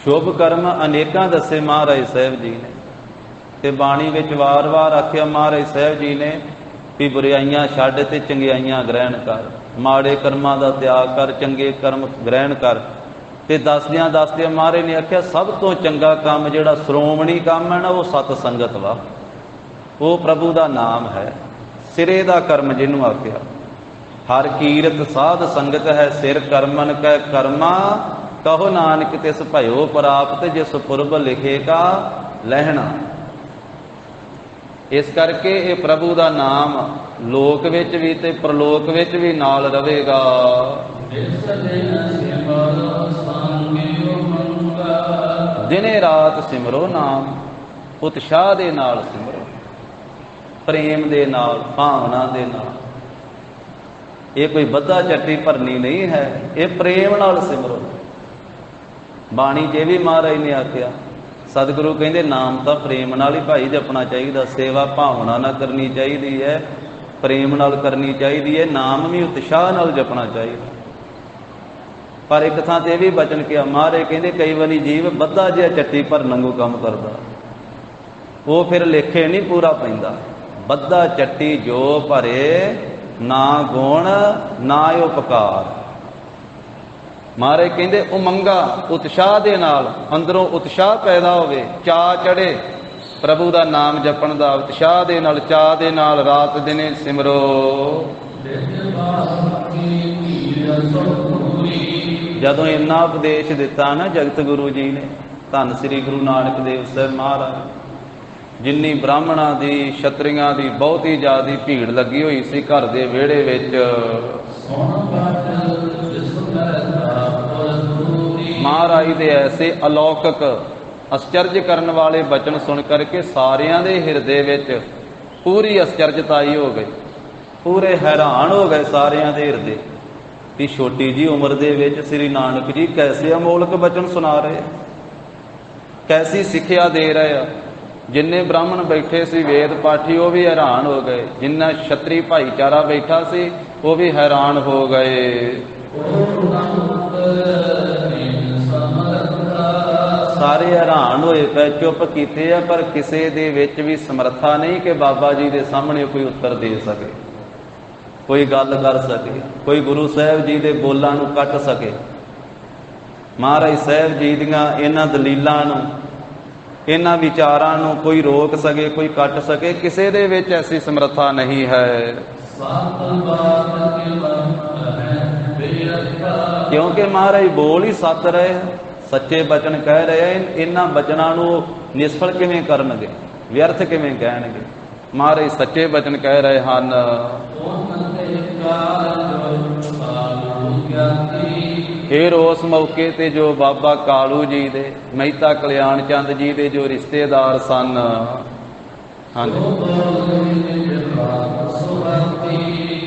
ਸ਼ੁਭ ਕਰਮ ਅਨੇਕਾਂ ਦੱਸੇ ਮਹਾਰਾਜ ਸਾਹਿਬ ਜੀ ਨੇ, ਤੇ ਬਾਣੀ ਵਿੱਚ ਵਾਰ-ਵਾਰ ਆਖਿਆ ਮਹਾਰਾਜ ਸਾਹਿਬ ਜੀ ਨੇ ਵੀ ਬੁਰਾਈਆਂ ਛੱਡ ਤੇ ਚੰਗਿਆਈਆਂ ਗ੍ਰਹਿਣ ਕਰ, ਮਾੜੇ ਕਰਮਾਂ ਦਾ ਤਿਆਗ ਕਰ, ਚੰਗੇ ਕਰਮ ਗ੍ਰਹਿਣ ਕਰ। ਤੇ ਦੱਸਦਿਆਂ ਦੱਸਦਿਆਂ ਮਹਾਰਾਜ ਨੇ ਆਖਿਆ ਸਭ ਤੋਂ ਚੰਗਾ ਕੰਮ ਜਿਹੜਾ ਸ਼੍ਰੋਮਣੀ ਕੰਮ ਹੈ ਨਾ, ਉਹ ਸਤ ਸੰਗਤ ਵਾ, ਉਹ ਪ੍ਰਭੂ ਦਾ ਨਾਮ ਹੈ। ਸਿਰੇ ਦਾ ਕਰਮ ਜਿਹਨੂੰ ਆਖਿਆ, ਹਰ ਕੀਰਤ ਸਾਧ ਸੰਗਤ ਹੈ ਸਿਰ ਕਰਮਨ ਕੈ ਕਰਮਾ, ਕਹੋ ਨਾਨਕ ਤਿਸ ਭਇਓ ਪ੍ਰਾਪਤ, ਜਿਸ ਪੁਰਬ ਲਿਖੇਗਾ ਲਹਿਣਾ। ਇਸ ਕਰਕੇ ਇਹ ਪ੍ਰਭੂ ਦਾ ਨਾਮ ਲੋਕ ਵਿੱਚ ਵੀ ਤੇ ਪ੍ਰਲੋਕ ਵਿੱਚ ਵੀ ਨਾਲ ਰਹੇਗਾ। ਦਿਨੇ ਰਾਤ ਸਿਮਰੋ ਨਾਮ, ਉਤਸ਼ਾਹ ਦੇ ਨਾਲ ਸਿਮਰੋ, ਪ੍ਰੇਮ ਦੇ ਨਾਲ, ਭਾਵਨਾ ਦੇ ਨਾਲ। ਇਹ ਕੋਈ ਬੱਧਾ ਚੱਟੀ ਭਰਨੀ ਨਹੀਂ ਹੈ, ਇਹ ਪ੍ਰੇਮ ਨਾਲ ਸਿਮਰੋ। ਬਾਣੀ 'ਚ ਵੀ ਮਹਾਰਾਜ ਨੇ ਆਖਿਆ, ਸਤਿਗੁਰੂ ਕਹਿੰਦੇ ਨਾਮ ਤਾਂ ਪ੍ਰੇਮ ਨਾਲ ਹੀ ਭਾਈ ਜਪਣਾ ਚਾਹੀਦਾ, ਸੇਵਾ ਭਾਵਨਾ ਨਾਲ ਕਰਨੀ ਚਾਹੀਦੀ ਹੈ, ਪ੍ਰੇਮ ਨਾਲ ਕਰਨੀ ਚਾਹੀਦੀ ਹੈ, ਨਾਮ ਵੀ ਉਤਸ਼ਾਹ ਨਾਲ ਜਪਣਾ ਚਾਹੀਦਾ। ਪਰ ਇੱਕ ਥਾਂ ਤੇ ਇਹ ਵੀ ਬਚਨ ਕਿਹਾ ਮਹਾਰਾਜ ਕਹਿੰਦੇ ਕਈ ਵਾਰੀ ਜੀਵ ਬੱਧਾ ਜਿਹਾ ਚੱਟੀ ਭਰਨ ਵਾਂਗੂ ਕੰਮ ਕਰਦਾ, ਉਹ ਫਿਰ ਲੇਖੇ ਨਹੀਂ ਪੂਰਾ ਪੈਂਦਾ। ਬੱਧਾ ਚੱਟੀ ਜੋ ਭਰੇ, ਨਾ ਗੁਣ ਨਾ ਉਪਕਾਰ। ਮਹਾਰਾਜ ਕਹਿੰਦੇ ਉਮੰਗਾ ਉਤਸ਼ਾਹ ਦੇ ਨਾਲ, ਅੰਦਰੋਂ ਉਤਸ਼ਾਹ ਪੈਦਾ ਹੋਵੇ, ਚਾਅ ਚੜੇ ਪ੍ਰਭੂ ਦਾ ਨਾਮ ਜਪਣ ਦਾ, ਉਤਸ਼ਾਹ ਦੇ ਨਾਲ, ਚਾਅ ਦੇ ਨਾਲ ਰਾਤ ਦਿਨੇ ਸਿਮਰੋ। ਜਦੋਂ ਇੰਨਾ ਉਪਦੇਸ਼ ਦਿੱਤਾ ਨਾ ਜਗਤ ਗੁਰੂ ਜੀ ਨੇ, ਧੰਨ ਸ੍ਰੀ ਗੁਰੂ ਨਾਨਕ ਦੇਵ ਸਾਹਿਬ ਮਹਾਰਾਜ, ਜਿੰਨੀ ਬ੍ਰਾਹਮਣਾਂ ਦੀ ਛਤਰੀਆਂ ਦੀ ਬਹੁਤੀ ਜ਼ਿਆਦੀ ਭੀੜ ਲੱਗੀ ਹੋਈ ਸੀ ਘਰ ਦੇ ਵਿਹੜੇ ਵਿੱਚ, ਮਹਾਰਾਜ ਦੇ ਐਸੇ ਅਲੌਕਿਕ ਅਸਚਰਜ ਕਰਨ ਵਾਲੇ ਬਚਨ ਸੁਣ ਕਰਕੇ ਸਾਰਿਆਂ ਦੇ ਹਿਰਦੇ ਵਿੱਚ ਪੂਰੀ ਅਸਚਰਜਤਾਈ ਹੋ ਗਈ, ਪੂਰੇ ਹੈਰਾਨ ਹੋ ਗਏ ਸਾਰਿਆਂ ਦੇ ਹਿਰਦੇ ਵੀ ਛੋਟੀ ਜੀ ਉਮਰ ਦੇ ਵਿੱਚ ਸ੍ਰੀ ਨਾਨਕ ਜੀ ਕੈਸੇ ਅਮੋਲਕ ਬਚਨ ਸੁਣਾ ਰਹੇ, ਕੈਸੀ ਸਿੱਖਿਆ ਦੇ ਰਹੇ ਆ। ਜਿੰਨੇ ਬ੍ਰਾਹਮਣ ਬੈਠੇ ਸੀ ਵੇਦ ਪਾਠੀ ਉਹ ਵੀ ਹੈਰਾਨ ਹੋ ਗਏ, ਜਿੰਨਾ ਛਤਰੀ ਭਾਈਚਾਰਾ ਬੈਠਾ ਸੀ ਉਹ ਵੀ ਹੈਰਾਨ ਹੋ ਗਏ। ਸਾਰੇ ਹੈਰਾਨ ਹੋਏ ਪਏ, ਚੁੱਪ ਕੀਤੇ ਆ, ਪਰ ਕਿਸੇ ਦੇ ਵਿੱਚ ਵੀ ਸਮਰੱਥਾ ਨਹੀਂ ਕਿ ਬਾਬਾ ਜੀ ਦੇ ਸਾਹਮਣੇ ਕੋਈ ਉੱਤਰ ਦੇ ਸਕੇ, ਕੋਈ ਗੱਲ ਕਰ ਸਕੇ, ਕੋਈ ਗੁਰੂ ਸਾਹਿਬ ਜੀ ਦੇ ਬੋਲਾਂ ਨੂੰ ਕੱਟ ਸਕੇ। ਮਹਾਰਾਜ ਸਾਹਿਬ ਜੀ ਦੀਆਂ ਇਹਨਾਂ ਦਲੀਲਾਂ ਨੂੰ, ਇਹਨਾਂ ਵਿਚਾਰਾਂ ਨੂੰ ਕੋਈ ਰੋਕ ਸਕੇ, ਕੋਈ ਕੱਟ ਸਕੇ, ਕਿਸੇ ਦੇ ਵਿੱਚ ਐਸੀ ਸਮਰੱਥਾ ਨਹੀਂ ਹੈ। ਕਿਉਂਕਿ ਮਹਾਰਾਜ ਬੋਲ ਹੀ ਸੱਚ ਰਹੇ, ਸੱਚੇ ਬਚਨ ਕਹਿ ਰਹੇ। ਇਹਨਾਂ ਬਚਨਾਂ ਨੂੰ ਨਿਸਫਲ ਕਿਵੇਂ ਕਰਨਗੇ, ਵਿਅਰਥ ਕਿਵੇਂ ਕਹਿਣਗੇ? ਮਹਾਰਾਜ ਸੱਚੇ ਬਚਨ ਕਹਿ ਰਹੇ ਹਨ। ਫਿਰ ਉਸ ਮੌਕੇ ਤੇ ਜੋ ਬਾਬਾ ਕਾਲੂ ਜੀ ਦੇ, ਮਹਿਤਾ ਕਲਿਆਣ ਚੰਦ ਜੀ ਦੇ ਜੋ ਰਿਸ਼ਤੇਦਾਰ ਸਨ, ਹਾਂਜੀ,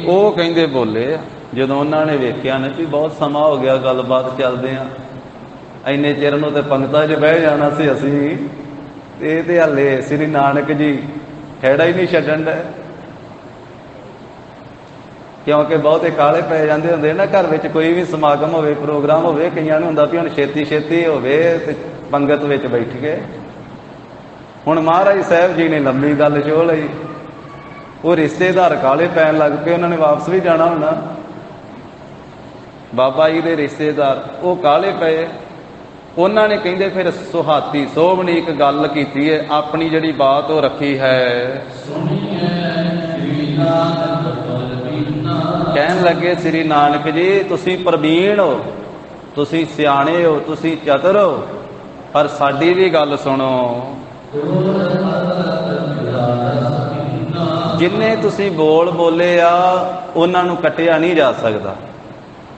ਉਹ ਕਹਿੰਦੇ ਬੋਲੇ, ਜਦੋਂ ਉਹਨਾਂ ਨੇ ਵੇਖਿਆ ਨਾ ਵੀ ਬਹੁਤ ਸਮਾਂ ਹੋ ਗਿਆ ਗੱਲਬਾਤ ਚੱਲਦੇ ਆ, ਇੰਨੇ ਚਿਰ ਨੂੰ ਤੇ ਪੰਗਤਾਂ 'ਚ ਬਹਿ ਜਾਣਾ ਸੀ ਅਸੀਂ, ਇਹ ਤੇ ਹਾਲੇ ਸ੍ਰੀ ਨਾਨਕ ਜੀ ਖਹਿੜਾ ਹੀ ਨਹੀਂ ਛੱਡਣ ਦਾ। ਕਿਉਂਕਿ ਬਹੁਤੇ ਕਾਲੇ ਪੈ ਜਾਂਦੇ ਹੁੰਦੇ ਨਾ, ਘਰ ਵਿੱਚ ਕੋਈ ਵੀ ਸਮਾਗਮ ਹੋਵੇ, ਪ੍ਰੋਗਰਾਮ ਹੋਵੇ, ਕਈਆਂ ਨੂੰ ਹੁੰਦਾ ਵੀ ਹੁਣ ਛੇਤੀ ਛੇਤੀ ਹੋਵੇ ਤੇ ਪੰਗਤ ਵਿੱਚ ਬੈਠ ਗਏ। ਹੁਣ ਮਹਾਰਾਜ ਸਾਹਿਬ ਜੀ ਨੇ ਲੰਬੀ ਗੱਲ ਚੋ ਲਈ, ਉਹ ਰਿਸ਼ਤੇਦਾਰ ਕਾਲੇ ਪੈਣ ਲੱਗ ਪਏ, ਉਹਨਾਂ ਨੇ ਵਾਪਸ ਵੀ ਜਾਣਾ ਹੋਣਾ। ਬਾਬਾ ਜੀ ਦੇ ਰਿਸ਼ਤੇਦਾਰ ਉਹ ਕਾਲੇ ਪਏ। ਉਹਨਾਂ ਨੇ ਕਹਿੰਦੇ ਫਿਰ ਸੁਹਾਤੀ ਸੋਭਣੀ ਇੱਕ ਗੱਲ ਕੀਤੀ ਹੈ, ਆਪਣੀ ਜਿਹੜੀ ਬਾਤ ਉਹ ਰੱਖੀ ਹੈ। ਕਹਿਣ ਲੱਗੇ ਸ੍ਰੀ ਨਾਨਕ ਜੀ ਤੁਸੀਂ ਪ੍ਰਵੀਣ ਹੋ, ਤੁਸੀਂ ਸਿਆਣੇ ਹੋ, ਤੁਸੀਂ ਚਤੁਰ ਹੋ, ਪਰ ਸਾਡੀ ਵੀ ਗੱਲ ਸੁਣੋ। ਜਿੰਨੇ ਤੁਸੀਂ ਬੋਲ ਬੋਲੇ ਆ ਉਹਨਾਂ ਨੂੰ ਕੱਟਿਆ ਨਹੀਂ ਜਾ ਸਕਦਾ,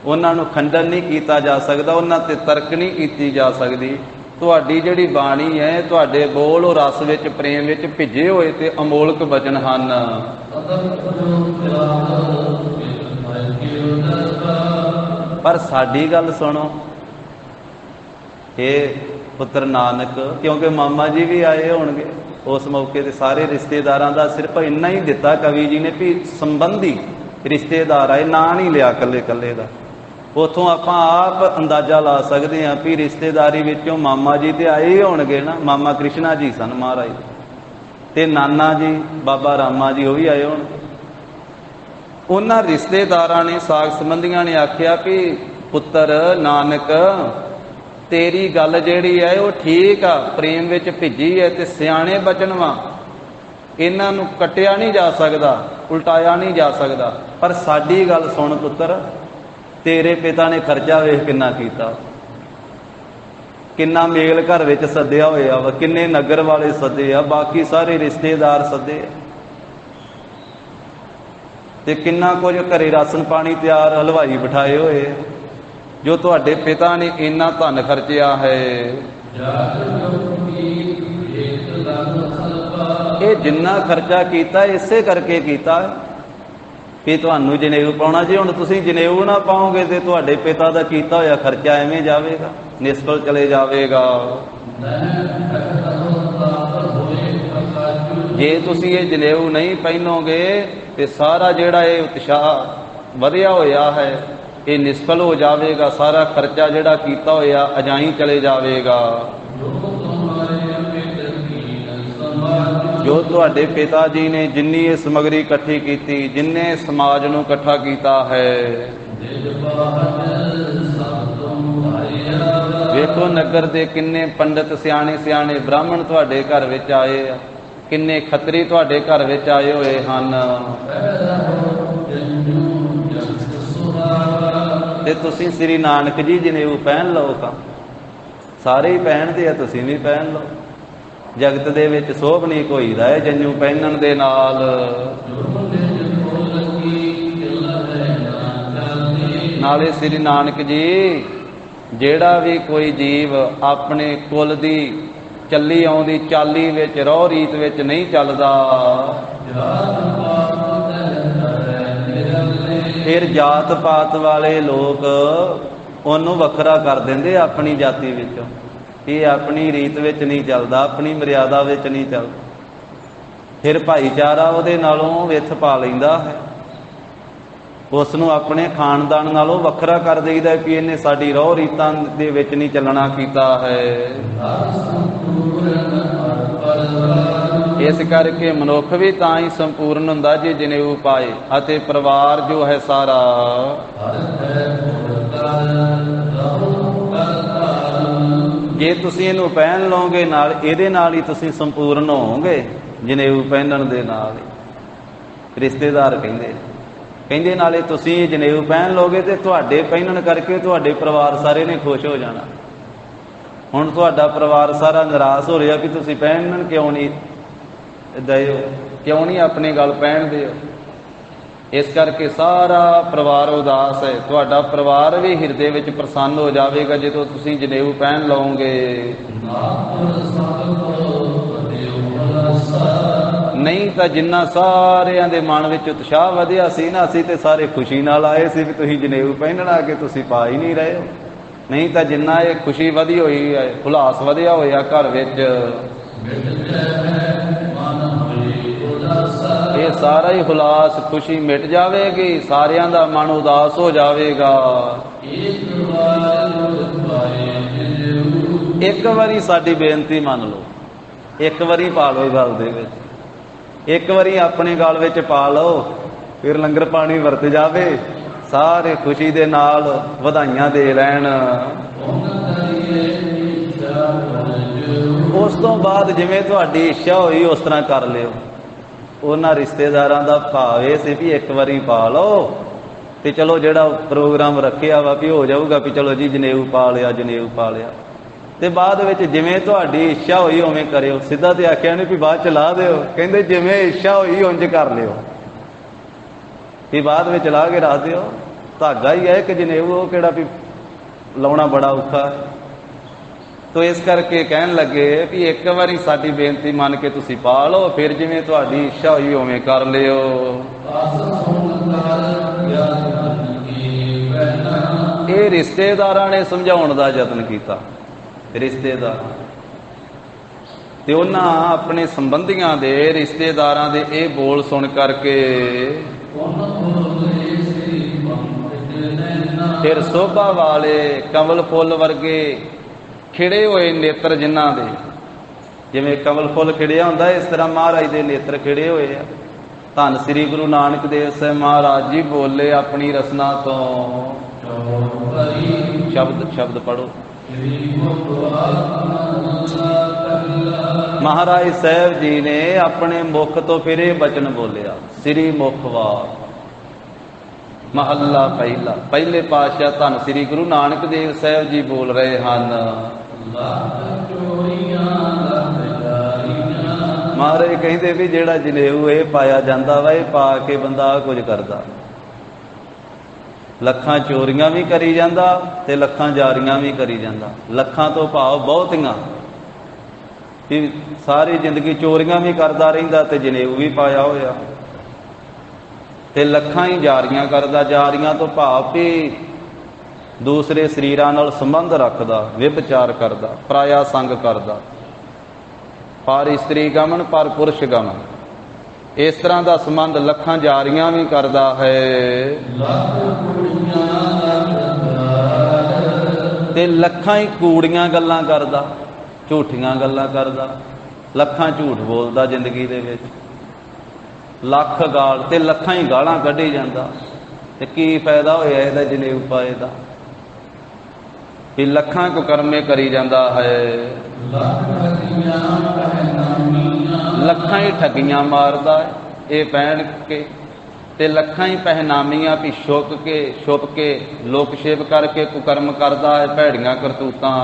ਉਹਨਾਂ ਨੂੰ ਖੰਡਨ ਨਹੀਂ ਕੀਤਾ ਜਾ ਸਕਦਾ, ਉਹਨਾਂ ਤੇ ਤਰਕ ਨਹੀਂ ਕੀਤੀ ਜਾ ਸਕਦੀ। ਤੁਹਾਡੀ ਜਿਹੜੀ ਬਾਣੀ ਹੈ, ਤੁਹਾਡੇ ਬੋਲ ਉਹ ਰਸ ਵਿੱਚ ਪ੍ਰੇਮ ਵਿੱਚ ਭਿੱਜੇ ਹੋਏ ਤੇ ਅਮੋਲਕ ਬਚਨ ਹਨ। ਪਰ ਸਾਡੀ ਗੱਲ ਸੁਣੋ ਇਹ ਪੁੱਤਰ ਨਾਨਕ, ਕਿਉਂਕਿ ਮਾਮਾ ਜੀ ਵੀ ਆਏ ਹੋਣਗੇ ਉਸ ਮੌਕੇ ਤੇ। ਸਾਰੇ ਰਿਸ਼ਤੇਦਾਰਾਂ ਦਾ ਸਿਰਫ ਇੰਨਾ ਹੀ ਦਿੱਤਾ ਕਵੀ ਜੀ ਨੇ ਵੀ ਸੰਬੰਧੀ ਰਿਸ਼ਤੇਦਾਰ ਆਏ, ਨਾਂ ਨਹੀਂ ਲਿਆ ਇਕੱਲੇ ਇਕੱਲੇ ਦਾ। ਉੱਥੋਂ ਆਪਾਂ ਆਪ ਅੰਦਾਜ਼ਾ ਲਾ ਸਕਦੇ ਹਾਂ ਵੀ ਰਿਸ਼ਤੇਦਾਰੀ ਵਿੱਚੋਂ ਮਾਮਾ ਜੀ ਤੇ ਆਏ ਹੀ ਹੋਣਗੇ ਨਾ। ਮਾਮਾ ਕ੍ਰਿਸ਼ਨਾ ਜੀ ਸਨ ਮਹਾਰਾਜ, ਤੇ ਨਾਨਾ ਜੀ ਬਾਬਾ ਰਾਮਾ ਜੀ ਉਹ ਵੀ ਆਏ ਹੋਣਗੇ। ਉਹਨਾਂ ਰਿਸ਼ਤੇਦਾਰਾਂ ਨੇ, ਸਾਕ ਸੰਬੰਧੀਆਂ ਨੇ ਆਖਿਆ ਵੀ ਪੁੱਤਰ ਨਾਨਕ ਤੇਰੀ ਗੱਲ ਜਿਹੜੀ ਹੈ ਉਹ ਠੀਕ ਆ, ਪ੍ਰੇਮ ਵਿੱਚ ਭਿੱਜੀ ਹੈ ਤੇ ਸਿਆਣੇ ਬਚਨ ਵਾ, ਇਹਨਾਂ ਨੂੰ ਕੱਟਿਆ ਨਹੀਂ ਜਾ ਸਕਦਾ, ਉਲਟਾਇਆ ਨਹੀਂ ਜਾ ਸਕਦਾ। ਪਰ ਸਾਡੀ ਗੱਲ ਸੁਣ ਪੁੱਤਰ, ਤੇਰੇ ਪਿਤਾ ਨੇ ਖਰਚਾ ਵੇਖ ਕਿੰਨਾ ਕੀਤਾ, ਕਿੰਨਾ ਮੇਲ ਘਰ ਵਿੱਚ ਸੱਦਿਆ ਹੋਇਆ ਵਾ, ਕਿੰਨੇ ਨਗਰ ਵਾਲੇ ਸੱਦੇ ਆ, ਬਾਕੀ ਸਾਰੇ ਰਿਸ਼ਤੇਦਾਰ ਸੱਦੇ ਆ, ਤੇ ਕਿੰਨਾ ਕੁਝ ਘਰੇ ਰਾਸ਼ਨ ਪਾਣੀ ਤਿਆਰ, ਹਲਵਾਈ ਬਿਠਾਏ ਹੋਏ। ਜੋ ਤੁਹਾਡੇ ਪਿਤਾ ਨੇ ਇੰਨਾ ਧਨ ਖਰਚਿਆ ਹੈ, ਇਹ ਜਿੰਨਾ ਖਰਚਾ ਕੀਤਾ ਇਸੇ ਕਰਕੇ ਕੀਤਾ ਕਿ ਤੁਹਾਨੂੰ ਜਨੇਊ ਪਾਉਣਾ। ਜੇ ਹੁਣ ਤੁਸੀਂ ਜਨੇਊ ਨਾ ਪਾਓਗੇ ਤੇ ਤੁਹਾਡੇ ਪਿਤਾ ਦਾ ਕੀਤਾ ਹੋਇਆ ਖਰਚਾ ਐਵੇਂ ਜਾਵੇਗਾ, ਨਿਸਫਲ ਚਲੇ ਜਾਵੇਗਾ। ਜੇ ਤੁਸੀਂ ਇਹ ਜਨੇਊ ਨਹੀਂ ਪਹਿਨੋਗੇ ਤੇ ਸਾਰਾ ਜਿਹੜਾ ਇਹ ਉਤਸ਼ਾਹ ਵਧਿਆ ਹੋਇਆ ਹੈ ਇਹ ਨਿਸਫਲ ਹੋ ਜਾਵੇਗਾ, ਸਾਰਾ ਖਰਚਾ ਜਿਹੜਾ ਕੀਤਾ ਹੋਇਆ ਅਜਾਈਂ ਚਲੇ ਜਾਵੇਗਾ। ਜੋ ਤੁਹਾਡੇ ਪਿਤਾ ਜੀ ਨੇ ਜਿੰਨੀ ਇਹ ਸਮੱਗਰੀ ਇਕੱਠੀ ਕੀਤੀ, ਜਿੰਨੇ ਸਮਾਜ ਨੂੰ ਇਕੱਠਾ ਕੀਤਾ ਹੈ, ਵੇਖੋ ਨਗਰ ਦੇ ਕਿੰਨੇ ਪੰਡਤ ਸਿਆਣੇ ਸਿਆਣੇ ਬ੍ਰਾਹਮਣ ਤੁਹਾਡੇ ਘਰ ਵਿੱਚ ਆਏ ਆ, ਕਿੰਨੇ ਖੱਤਰੀ ਤੁਹਾਡੇ ਘਰ ਵਿੱਚ ਆਏ ਹੋਏ ਹਨ, ਤੇ ਤੁਸੀਂ ਸ੍ਰੀ ਨਾਨਕ ਜੀ ਜਨੇਊ ਪਹਿਨ ਲਓ ਤਾਂ ਸਾਰੇ ਹੀ ਪਹਿਨਦੇ ਆ, ਤੁਸੀਂ ਵੀ ਪਹਿਨ ਲਓ। ਜਗਤ ਦੇ ਵਿੱਚ ਸੋਭ ਨਹੀਂ ਕੋਈ ਦਾ ਜਨੇਊ ਪਹਿਨਣ ਦੇ ਨਾਲ। ਨਾਲੇ ਸ੍ਰੀ ਨਾਨਕ ਜੀ ਜਿਹੜਾ ਵੀ ਕੋਈ ਜੀਵ ਆਪਣੇ ਕੁਲ ਦੀ ਚੱਲੀ ਆਉਂਦੀ ਚਾਲੀ ਵਿੱਚ, ਰਹੁ ਰੀਤ ਵਿੱਚ ਨਹੀਂ ਚੱਲਦਾ, ਫਿਰ ਜਾਤ ਪਾਤ ਵਾਲੇ ਲੋਕ ਉਹਨੂੰ ਵੱਖਰਾ ਕਰ ਦਿੰਦੇ ਆਪਣੀ ਜਾਤੀ ਵਿੱਚੋਂ। ਇਹ ਆਪਣੀ ਰੀਤ ਵਿੱਚ ਨਹੀਂ ਚੱਲਦਾ, ਆਪਣੀ ਮਰਿਆਦਾ ਵਿੱਚ ਨਹੀਂ ਚੱਲਦਾ, ਫਿਰ ਭਾਈਚਾਰਾ ਉਹਦੇ ਨਾਲੋਂ ਵਿੱਥ ਪਾ ਲੈਂਦਾ ਹੈ। ਉਸ ਨੂੰ ਆਪਣੇ ਖਾਨਦਾਨ ਨਾਲੋਂ ਵੱਖਰਾ ਕਰ ਦੇਈਦਾ ਕਿ ਇਹਨੇ ਸਾਡੀ ਰਹੁ ਰੀਤਾਂ ਦੇ ਵਿੱਚ ਨਹੀਂ ਚੱਲਣਾ ਕੀਤਾ ਹੈ। ਇਸ ਕਰਕੇ ਮਨੁੱਖ ਵੀ ਤਾਂ ਹੀ ਸੰਪੂਰਨ ਹੁੰਦਾ ਜੇ ਜਨੇਊ ਪਾਏ, ਅਤੇ ਪਰਿਵਾਰ ਜੋ ਹੈ ਸਾਰਾ ਜੇ ਤੁਸੀਂ ਇਹਨੂੰ ਪਹਿਨ ਲਓਗੇ ਨਾਲ, ਇਹਦੇ ਨਾਲ ਹੀ ਤੁਸੀਂ ਸੰਪੂਰਨ ਹੋਵੋਗੇ। ਜਨੇਊ ਪਹਿਨਣ ਦੇ ਨਾਲ ਹੀ ਰਿਸ਼ਤੇਦਾਰ ਕਹਿੰਦੇ ਨਾਲੇ ਤੁਸੀਂ ਜਨੇਊ ਪਹਿਨ ਲਓਗੇ ਤੇ ਤੁਹਾਡੇ ਪਹਿਨਣ ਕਰਕੇ ਤੁਹਾਡੇ ਪਰਿਵਾਰ ਸਾਰੇ ਨੇ ਖੁਸ਼ ਹੋ ਜਾਣਾ। ਹੁਣ ਤੁਹਾਡਾ ਪਰਿਵਾਰ ਸਾਰਾ ਨਿਰਾਸ਼ ਹੋ ਰਿਹਾ ਕਿ ਤੁਸੀਂ ਪਹਿਨਣ ਕਿਉਂ ਨਹੀਂ ਦਿਓ, ਕਿਉਂ ਨਹੀਂ ਆਪਣੇ ਗੱਲ ਪਹਿਨਦੇ ਹੋ। ਇਸ ਕਰਕੇ ਸਾਰਾ ਪਰਿਵਾਰ ਉਦਾਸ ਹੈ। ਤੁਹਾਡਾ ਪਰਿਵਾਰ ਵੀ ਹਿਰਦੇ ਵਿੱਚ ਪ੍ਰਸੰਨ ਹੋ ਜਾਵੇਗਾ ਜਦੋਂ ਤੁਸੀਂ ਜਨੇਊ ਪਹਿਨ ਲਓਗੇ। ਨਹੀਂ ਤਾਂ ਜਿੰਨਾ ਸਾਰਿਆਂ ਦੇ ਮਨ ਵਿੱਚ ਉਤਸ਼ਾਹ ਵਧਿਆ ਸੀ ਨਾ, ਅਸੀਂ ਤੇ ਸਾਰੇ ਖੁਸ਼ੀ ਨਾਲ ਆਏ ਸੀ ਵੀ ਤੁਸੀਂ ਜਨੇਊ ਪਹਿਨਣਾ, ਕਿ ਤੁਸੀਂ ਪਾ ਹੀ ਨਹੀਂ ਰਹੇ ਹੋ। ਨਹੀਂ ਤਾਂ ਜਿੰਨਾ ਇਹ ਖੁਸ਼ੀ ਵਧੀ ਹੋਈ ਹੈ, ਹੁਲਾਸ ਵਧਿਆ ਹੋਇਆ ਘਰ ਵਿੱਚ, ਇਹ ਸਾਰਾ ਹੀ ਹੁਲਾਸ ਖੁਸ਼ੀ ਮਿਟ ਜਾਵੇਗੀ, ਸਾਰਿਆਂ ਦਾ ਮਨ ਉਦਾਸ ਹੋ ਜਾਵੇਗਾ। ਇੱਕ ਵਾਰੀ ਸਾਡੀ ਬੇਨਤੀ ਮੰਨ ਲਓ, ਇੱਕ ਵਾਰੀ ਪਾ ਲਓ ਗੱਲ ਦੇ ਵਿੱਚ, ਇੱਕ ਵਾਰੀ ਆਪਣੇ ਗਲ ਵਿੱਚ ਪਾ ਲਓ, ਫਿਰ ਲੰਗਰ ਪਾਣੀ ਵਰਤ ਜਾਵੇ, ਸਾਰੇ ਖੁਸ਼ੀ ਦੇ ਨਾਲ ਵਧਾਈਆਂ ਦੇ ਲੈਣ। ਉਸ ਤੋਂ ਬਾਅਦ ਜਿਵੇਂ ਤੁਹਾਡੀ ਇੱਛਾ ਹੋਈ ਉਸ ਤਰ੍ਹਾਂ ਕਰ ਲਿਓ। ਉਹਨਾਂ ਰਿਸ਼ਤੇਦਾਰਾਂ ਦਾ ਭਾਵ ਇਹ ਸੀ ਵੀ ਇੱਕ ਵਾਰੀ ਪਾ ਲਓ ਤੇ ਚਲੋ ਜਿਹੜਾ ਪ੍ਰੋਗਰਾਮ ਰੱਖਿਆ ਵਾ ਵੀ ਹੋ ਜਾਊਗਾ ਵੀ ਚਲੋ ਜੀ ਜਨੇਊ ਪਾ ਲਿਆ, ਜਨੇਊ ਪਾ ਲਿਆ। ਤੇ ਬਾਅਦ ਵਿੱਚ ਜਿਵੇਂ ਤੁਹਾਡੀ ਇੱਛਾ ਹੋਈ ਉਵੇਂ ਕਰਿਓ। ਸਿੱਧਾ ਤੇ ਆਖਿਆ ਨਹੀਂ ਵੀ ਬਾਅਦ ਚ ਲਾ ਦਿਓ, ਕਹਿੰਦੇ ਜਿਵੇਂ ਇੱਛਾ ਹੋਈ ਉਂਝ ਕਰ ਲਿਓ, ਵੀ ਬਾਅਦ ਵਿੱਚ ਲਾ ਕੇ ਰੱਖ ਦਿਓ। ਧਾਗਾ ਹੀ ਹੈ ਇੱਕ ਜਨੇਊ, ਉਹ ਕਿਹੜਾ ਵੀ ਲਾਉਣਾ ਬੜਾ ਔਖਾ ਹੈ। ਤੋ ਇਸ ਕਰਕੇ ਕਹਿਣ ਲੱਗੇ ਵੀ ਇੱਕ ਵਾਰੀ ਸਾਡੀ ਬੇਨਤੀ ਮੰਨ ਕੇ ਤੁਸੀਂ ਪਾ ਲਓ, ਫਿਰ ਜਿਵੇਂ ਤੁਹਾਡੀ ਇੱਛਾ ਹੋਈ ਉਵੇਂ ਕਰ ਲਿਓ। ਇਹ ਰਿਸ਼ਤੇਦਾਰਾਂ ਨੇ ਸਮਝਾਉਣ ਦਾ ਯਤਨ ਕੀਤਾ, ਰਿਸ਼ਤੇਦਾਰ ਤੇ ਉਹਨਾਂ ਆਪਣੇ ਸੰਬੰਧੀਆਂ ਦੇ, ਰਿਸ਼ਤੇਦਾਰਾਂ ਦੇ ਇਹ ਬੋਲ ਸੁਣ ਕਰਕੇ ਫਿਰ ਸੋਭਾ ਵਾਲੇ ਕਮਲ ਫੁੱਲ ਵਰਗੇ ਖਿੜੇ ਹੋਏ ਨੇਤਰ ਜਿਨ੍ਹਾਂ ਦੇ, ਜਿਵੇਂ ਕਮਲ ਫੁੱਲ ਖਿੜਿਆ ਹੁੰਦਾ ਇਸ ਤਰ੍ਹਾਂ ਮਹਾਰਾਜ ਦੇ ਨੇਤਰ ਖਿੜੇ ਹੋਏ ਆ। ਧੰਨ ਸ੍ਰੀ ਗੁਰੂ ਨਾਨਕ ਦੇਵ ਸਾਹਿਬ ਮਹਾਰਾਜ ਜੀ ਬੋਲੇ ਆਪਣੀ ਰਸਨਾ ਤੋਂ, ਸ਼ਬਦ ਪੜੋ। ਮਹਾਰਾਜ ਸਾਹਿਬ ਜੀ ਨੇ ਆਪਣੇ ਮੁਖ ਤੋਂ ਫਿਰ ਇਹ ਬਚਨ ਬੋਲਿਆ, ਸ੍ਰੀ ਮੁਖਵਾਰ ਮਹੱਲਾ ਪਹਿਲਾ। ਪਹਿਲੇ ਪਾਤਸ਼ਾਹ ਧੰਨ ਸ੍ਰੀ ਗੁਰੂ ਨਾਨਕ ਦੇਵ ਸਾਹਿਬ ਜੀ ਬੋਲ ਰਹੇ ਹਨ। ਮਹਾਰਾਜ ਕਹਿੰਦੇ ਵੀ ਜਿਹੜਾ ਜਨੇਊ ਇਹ ਪਾਇਆ ਜਾਂਦਾ ਵਾ, ਇਹ ਪਾ ਕੇ ਬੰਦਾ ਕੁਝ ਕਰਦਾ, ਲੱਖਾਂ ਚੋਰੀਆਂ ਵੀ ਕਰੀ ਜਾਂਦਾ ਤੇ ਲੱਖਾਂ ਜਾਰੀਆਂ ਵੀ ਕਰੀ ਜਾਂਦਾ। ਲੱਖਾਂ ਤੋਂ ਭਾਵ ਬਹੁਤੀਆਂ, ਵੀ ਸਾਰੀ ਜ਼ਿੰਦਗੀ ਚੋਰੀਆਂ ਵੀ ਕਰਦਾ ਰਹਿੰਦਾ ਤੇ ਜਨੇਊ ਵੀ ਪਾਇਆ ਹੋਇਆ, ਤੇ ਲੱਖਾਂ ਹੀ ਜਾਰੀਆਂ ਕਰਦਾ। ਜਾਰੀਆਂ ਤੋਂ ਭਾਵ ਵੀ ਦੂਸਰੇ ਸਰੀਰਾਂ ਨਾਲ ਸੰਬੰਧ ਰੱਖਦਾ, ਵਿਭਚਾਰ ਕਰਦਾ, ਪਰਾਇਆ ਸੰਗ ਕਰਦਾ, ਪਰ ਇਸਤਰੀ ਗਮਨ ਪਰ ਪੁਰਸ਼ ਗਮਨ, ਇਸ ਤਰ੍ਹਾਂ ਦਾ ਸੰਬੰਧ ਲੱਖਾਂ ਜਾਰੀਆਂ ਵੀ ਕਰਦਾ ਹੈ ਤੇ ਲੱਖਾਂ ਹੀ ਕੂੜੀਆਂ ਗੱਲਾਂ ਕਰਦਾ, ਝੂਠੀਆਂ ਗੱਲਾਂ ਕਰਦਾ, ਲੱਖਾਂ ਝੂਠ ਬੋਲਦਾ ਜ਼ਿੰਦਗੀ ਦੇ ਵਿੱਚ, ਲੱਖ ਗਾਲ ਤੇ ਲੱਖਾਂ ਹੀ ਗਾਲਾਂ ਕੱਢੀ ਜਾਂਦਾ। ਤੇ ਕੀ ਫਾਇਦਾ ਹੋਇਆ ਇਹਦਾ ਜਨੇਊ ਪਾਏ ਦਾ, ਕਿ ਲੱਖਾਂ ਕੁਕਰਮੇ ਕਰੀ ਜਾਂਦਾ ਹੈ, ਲੱਖਾਂ ਹੀ ਠੱਗੀਆਂ ਮਾਰਦਾ ਹੈ ਇਹ ਪਹਿਨ ਕੇ, ਤੇ ਲੱਖਾਂ ਹੀ ਪਹਿਨਾਮੀਆਂ ਵੀ ਛੁਪ ਕੇ ਲੋਕ ਛੇਪ ਕਰਕੇ ਕੁਕਰਮ ਕਰਦਾ ਹੈ, ਭੈੜੀਆਂ ਕਰਤੂਤਾਂ।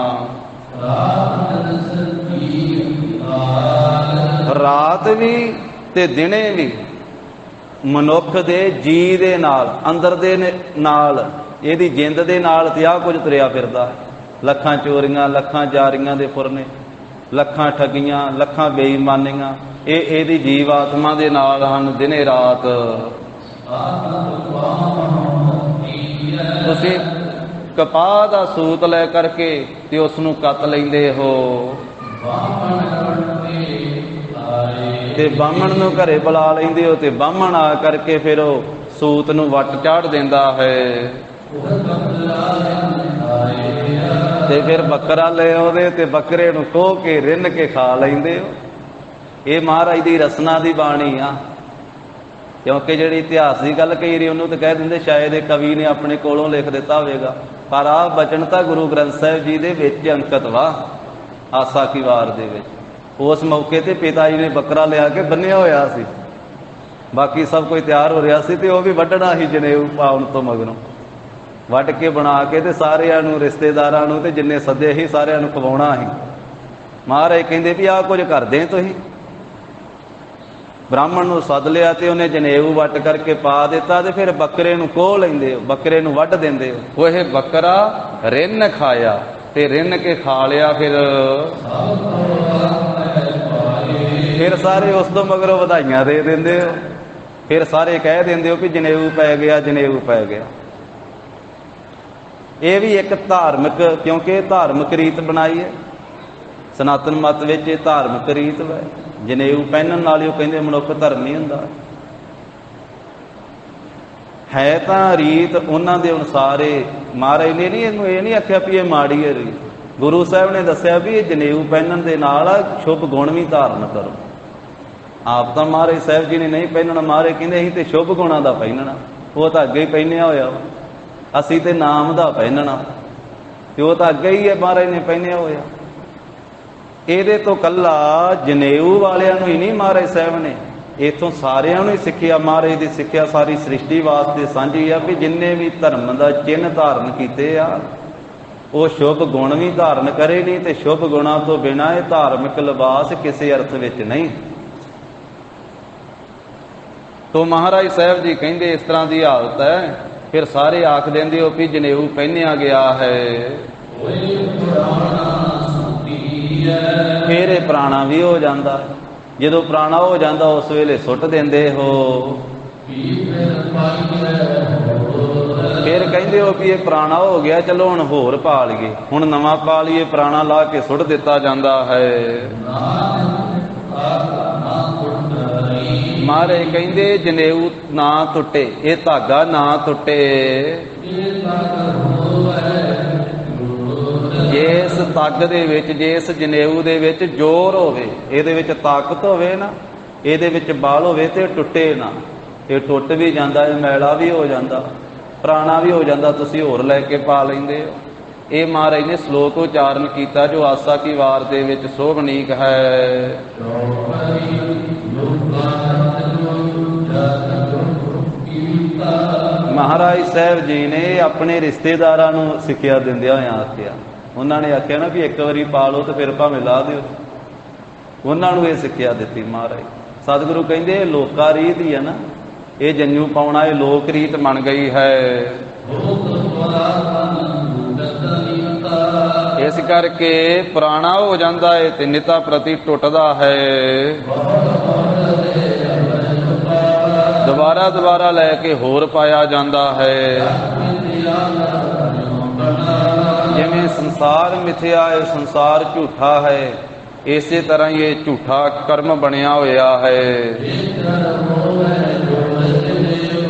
ਰਾਤ ਵੀ ਤੇ ਦਿਨੇ ਵੀ ਮਨੁੱਖ ਦੇ ਜੀ ਦੇ ਨਾਲ, ਅੰਦਰ ਦੇ ਨਾਲ, ਇਹਦੀ ਜਿੰਦ ਦੇ ਨਾਲ ਤੇ ਆਹ ਕੁਝ ਤੁਰਿਆ ਫਿਰਦਾ। ਲੱਖਾਂ ਚੋਰੀਆਂ, ਲੱਖਾਂ ਜਾਰੀਆਂ ਦੇ ਫੁਰਨੇ, ਲੱਖਾਂ ਠੱਗੀਆਂ, ਲੱਖਾਂ ਬੇਈਮਾਨੀਆਂ, ਇਹ ਇਹਦੀ ਜੀਵ ਆਤਮਾ ਦੇ ਨਾਲ ਹਨ ਦਿਨੇ ਰਾਤ। ਤੁਸੀਂ ਕਪਾਹ ਦਾ ਸੂਤ ਲੈ ਕਰਕੇ ਤੇ ਉਸ ਨੂੰ ਕੱਤ ਲੈਂਦੇ ਹੋ, ਤੇ ਬਾਹਮਣ ਨੂੰ ਘਰੇ ਬੁਲਾ ਲੈਂਦੇ ਹੋ, ਤੇ ਬਾਹਮਣ ਆ ਕਰਕੇ ਫਿਰ ਉਹ ਸੂਤ ਨੂੰ ਵੱਟ ਚਾੜ ਦਿੰਦਾ ਹੈ, ਤੇ ਫਿਰ ਬੱਕਰਾ ਲੈ ਆਉਂਦੇ ਤੇ ਬੱਕਰੇ ਨੂੰ ਖੋਹ ਕੇ ਰਿੰਨ ਕੇ ਖਾ ਲੈਂਦੇ ਹੋ। ਇਹ ਮਹਾਰਾਜ ਦੀ ਰਸਨਾ ਦੀ ਬਾਣੀ ਆ। ਕਿਉਂਕਿ ਜਿਹੜੀ ਇਤਿਹਾਸ ਦੀ ਗੱਲ ਕਹੀ ਰਹੀ ਉਹਨੂੰ ਤਾਂ ਕਹਿ ਦਿੰਦੇ ਸ਼ਾਇਦ ਇਹ ਕਵੀ ਨੇ ਆਪਣੇ ਕੋਲੋਂ ਲਿਖ ਦਿੱਤਾ ਹੋਵੇਗਾ, ਪਰ ਆਹ ਬਚਨ ਤਾਂ ਗੁਰੂ ਗ੍ਰੰਥ ਸਾਹਿਬ ਜੀ ਦੇ ਵਿੱਚ ਅੰਕਿਤ ਵਾ, ਆਸਾ ਕੀ ਵਾਰ ਦੇ ਵਿੱਚ। ਉਸ ਮੌਕੇ ਤੇ ਪਿਤਾ ਜੀ ਨੇ ਬੱਕਰਾ ਲਿਆ ਕੇ ਬੰਨਿਆ ਹੋਇਆ ਸੀ, ਬਾਕੀ ਸਭ ਕੁਝ ਤਿਆਰ ਹੋ ਰਿਹਾ ਸੀ, ਤੇ ਉਹ ਵੀ ਵੱਢਣਾ ਸੀ ਜਨੇਊ ਪਾਉਣ ਤੋਂ ਮਗਰੋਂ। ਵੱਢ ਕੇ ਬਣਾ ਕੇ ਤੇ ਸਾਰਿਆਂ ਨੂੰ, ਰਿਸ਼ਤੇਦਾਰਾਂ ਨੂੰ ਤੇ ਜਿੰਨੇ ਸੱਦੇ ਸੀ ਸਾਰਿਆਂ ਨੂੰ ਖਵਾਉਣਾ ਸੀ। ਮਹਾਰਾਜ ਕਹਿੰਦੇ ਵੀ ਆਹ ਕੁਝ ਕਰਦੇ ਤੁਸੀਂ। ਬ੍ਰਾਹਮਣ ਨੂੰ ਸੱਦ ਲਿਆ ਤੇ ਉਹਨੇ ਜਨੇਊ ਵੱਟ ਕਰਕੇ ਪਾ ਦਿੱਤਾ, ਤੇ ਫਿਰ ਬੱਕਰੇ ਨੂੰ ਕੋਹ ਲੈਂਦੇ ਹੋ, ਬੱਕਰੇ ਨੂੰ ਵੱਢ ਦਿੰਦੇ ਹੋ। ਉਹ ਇਹ ਬੱਕਰਾ ਰਿੰਨ ਖਾਇਆ ਤੇ ਰਿੰਨ ਕੇ ਖਾ ਲਿਆ, ਫਿਰ ਸਾਰੇ ਉਸ ਤੋਂ ਮਗਰੋਂ ਵਧਾਈਆਂ ਦੇ ਦਿੰਦੇ ਹੋ, ਫਿਰ ਸਾਰੇ ਕਹਿ ਦਿੰਦੇ ਹੋ ਵੀ ਜਨੇਊ ਪੈ ਗਿਆ, ਜਨੇਊ ਪੈ ਗਿਆ। ਇਹ ਵੀ ਇੱਕ ਧਾਰਮਿਕ, ਕਿਉਂਕਿ ਧਾਰਮਿਕ ਰੀਤ ਬਣਾਈ ਹੈ ਸਨਾਤਨ ਮਤ ਵਿੱਚ, ਇਹ ਧਾਰਮਿਕ ਰੀਤ ਹੈ। ਜਨੇਊ ਪਹਿਨਣ ਨਾਲ ਹੀ ਉਹ ਕਹਿੰਦੇ ਮਨੁੱਖ ਧਰਮੀ ਹੁੰਦਾ ਹੈ। ਤਾਂ ਰੀਤ ਉਹਨਾਂ ਦੇ ਅਨੁਸਾਰ ਮਹਾਰਾਜ ਨੇ ਨਹੀਂ ਇਹਨੂੰ ਇਹ ਨਹੀਂ ਆਖਿਆ ਵੀ ਇਹ ਮਾੜੀ ਹੈ ਰੀਤ। ਗੁਰੂ ਸਾਹਿਬ ਨੇ ਦੱਸਿਆ ਵੀ ਇਹ ਜਨੇਊ ਪਹਿਨਣ ਦੇ ਨਾਲ ਸ਼ੁਭ ਗੁਣ ਵੀ ਧਾਰਨ ਕਰੋ। ਆਪ ਤਾਂ ਮਹਾਰਾਜ ਸਾਹਿਬ ਜੀ ਨੇ ਨਹੀਂ ਪਹਿਨਣਾ। ਮਹਾਰਾਜ ਕਹਿੰਦੇ ਅਸੀਂ ਤੇ ਸ਼ੁਭ ਗੁਣਾਂ ਦਾ ਪਹਿਨਣਾ, ਉਹ ਤਾਂ ਅੱਗੇ ਹੀ ਪਹਿਨਿਆ ਹੋਇਆ, ਅਸੀਂ ਤੇ ਨਾਮ ਦਾ ਪਹਿਨਣਾ, ਤੇ ਉਹ ਤਾਂ ਅੱਗੇ ਹੀ ਹੈ ਮਹਾਰਾਜ ਨੇ ਪਹਿਨਿਆ ਹੋਇਆ। ਇਹਦੇ ਤੋਂ ਕੱਲਾ ਜਨੇਊ ਵਾਲਿਆਂ ਨੂੰ ਹੀ ਨਹੀਂ ਮਹਾਰਾਜ ਸਾਹਿਬ ਨੇ, ਇੱਥੋਂ ਸਾਰਿਆਂ ਨੂੰ ਹੀ ਸਿੱਖਿਆ। ਮਹਾਰਾਜ ਦੀ ਸਿੱਖਿਆ ਸਾਰੀ ਸ੍ਰਿਸ਼ਟੀ ਵਾਸਤੇ ਸਾਂਝੀ ਆ ਵੀ ਜਿੰਨੇ ਵੀ ਧਰਮ ਦਾ ਚਿੰਨ੍ਹ ਧਾਰਨ ਕੀਤੇ ਆ ਉਹ ਸ਼ੁਭ ਗੁਣ ਵੀ ਧਾਰਨ ਕਰੇ ਨਹੀਂ, ਤੇ ਸ਼ੁਭ ਗੁਣਾਂ ਤੋਂ ਬਿਨਾਂ ਇਹ ਧਾਰਮਿਕ ਲਿਬਾਸ ਕਿਸੇ ਅਰਥ ਵਿੱਚ ਨਹੀਂ। ਤੋ ਮਹਾਰਾਜ ਸਾਹਿਬ ਜੀ ਕਹਿੰਦੇ ਇਸ ਤਰ੍ਹਾਂ ਦੀ ਹਾਲਤ ਹੈ। ਫਿਰ ਸਾਰੇ ਆਖ ਦਿੰਦੇ ਹੋ ਵੀ ਜਨੇਊ ਪਹਿਨਿਆ ਗਿਆ ਹੈ, ਫਿਰ ਇਹ ਪੁਰਾਣਾ ਵੀ ਹੋ ਜਾਂਦਾ। ਜਦੋਂ ਪੁਰਾਣਾ ਹੋ ਜਾਂਦਾ ਉਸ ਵੇਲੇ ਸੁੱਟ ਦਿੰਦੇ ਹੋ। ਫਿਰ ਕਹਿੰਦੇ ਹੋ ਵੀ ਇਹ ਪੁਰਾਣਾ ਹੋ ਗਿਆ, ਚਲੋ ਹੁਣ ਹੋਰ ਪਾ ਲਈਏ, ਹੁਣ ਨਵਾਂ ਪਾ ਲਈਏ, ਪੁਰਾਣਾ ਲਾ ਕੇ ਸੁੱਟ ਦਿੱਤਾ ਜਾਂਦਾ ਹੈ। ਮਹਾਰਾਜ ਕਹਿੰਦੇ ਜਨੇਊ ਨਾ ਟੁੱਟੇ, ਇਹ ਧਾਗਾ ਨਾ ਟੁੱਟੇ। ਜਿਸ ਤੱਗ ਦੇ ਵਿੱਚ, ਜਿਸ ਜਨੇਊ ਦੇ ਵਿੱਚ ਜ਼ੋਰ ਹੋਵੇ, ਇਹਦੇ ਵਿੱਚ ਤਾਕਤ ਹੋਵੇ ਨਾ, ਇਹਦੇ ਵਿੱਚ ਬਲ ਹੋਵੇ ਤੇ ਟੁੱਟੇ ਨਾ। ਇਹ ਟੁੱਟ ਵੀ ਜਾਂਦਾ, ਇਹ ਮੈਲਾ ਵੀ ਹੋ ਜਾਂਦਾ, ਪੁਰਾਣਾ ਵੀ ਹੋ ਜਾਂਦਾ, ਤੁਸੀਂ ਹੋਰ ਲੈ ਕੇ ਪਾ ਲੈਂਦੇ ਹੋ। ਇਹ ਮਹਾਰਾਜ ਨੇ ਸ਼ਲੋਕ ਉਚਾਰਨ ਕੀਤਾ ਜੋ ਆਸਾ ਕੀ ਵਾਰ ਦੇ ਵਿੱਚ ਸੋਭਨੀਕ ਹੈ। ਮਹਾਰਾਜ ਸਾਹਿਬ ਜੀ ਨੇ ਆਪਣੇ ਰਿਸ਼ਤੇਦਾਰਾਂ ਨੂੰ ਸਿੱਖਿਆ ਦਿੰਦਿਆਂ ਹੋਇਆਂ ਆਖਿਆ, ਉਹਨਾਂ ਨੇ ਆਖਿਆ ਨਾ ਵੀ ਇੱਕ ਵਾਰੀ ਪਾ ਲਓ ਤੇ ਫਿਰ ਭਾਵੇਂ ਲਾ ਦਿਓ। ਉਹਨਾਂ ਨੂੰ ਇਹ ਸਿੱਖਿਆ ਦਿੱਤੀ ਮਹਾਰਾਜ। ਸਤਿਗੁਰੂ ਕਹਿੰਦੇ ਇਹ ਲੋਕਾ ਰੀਤ ਹੀ ਹੈ ਨਾ, ਇਹ ਜੰਜੂ ਪਾਉਣਾ ਇਹ ਲੋਕ ਰੀਤ ਬਣ ਗਈ ਹੈ। ਇਸ ਕਰਕੇ ਪੁਰਾਣਾ ਹੋ ਜਾਂਦਾ ਹੈ ਤੇ ਨਿਤਾ ਪ੍ਰਤੀ ਟੁੱਟਦਾ ਹੈ। ਦੁਬਾਰਾ ਦੁਬਾਰਾ ਲੈ ਕੇ ਹੋਰ ਪਾਇਆ ਜਾਂਦਾ ਹੈ। ਜਿਵੇਂ ਸੰਸਾਰ ਮਿਥਿਆ ਹੈ, ਸੰਸਾਰ ਝੂਠਾ ਹੈ, ਇਸੇ ਤਰ੍ਹਾਂ ਹੀ ਇਹ ਝੂਠਾ ਕਰਮ ਬਣਿਆ ਹੋਇਆ ਹੈ।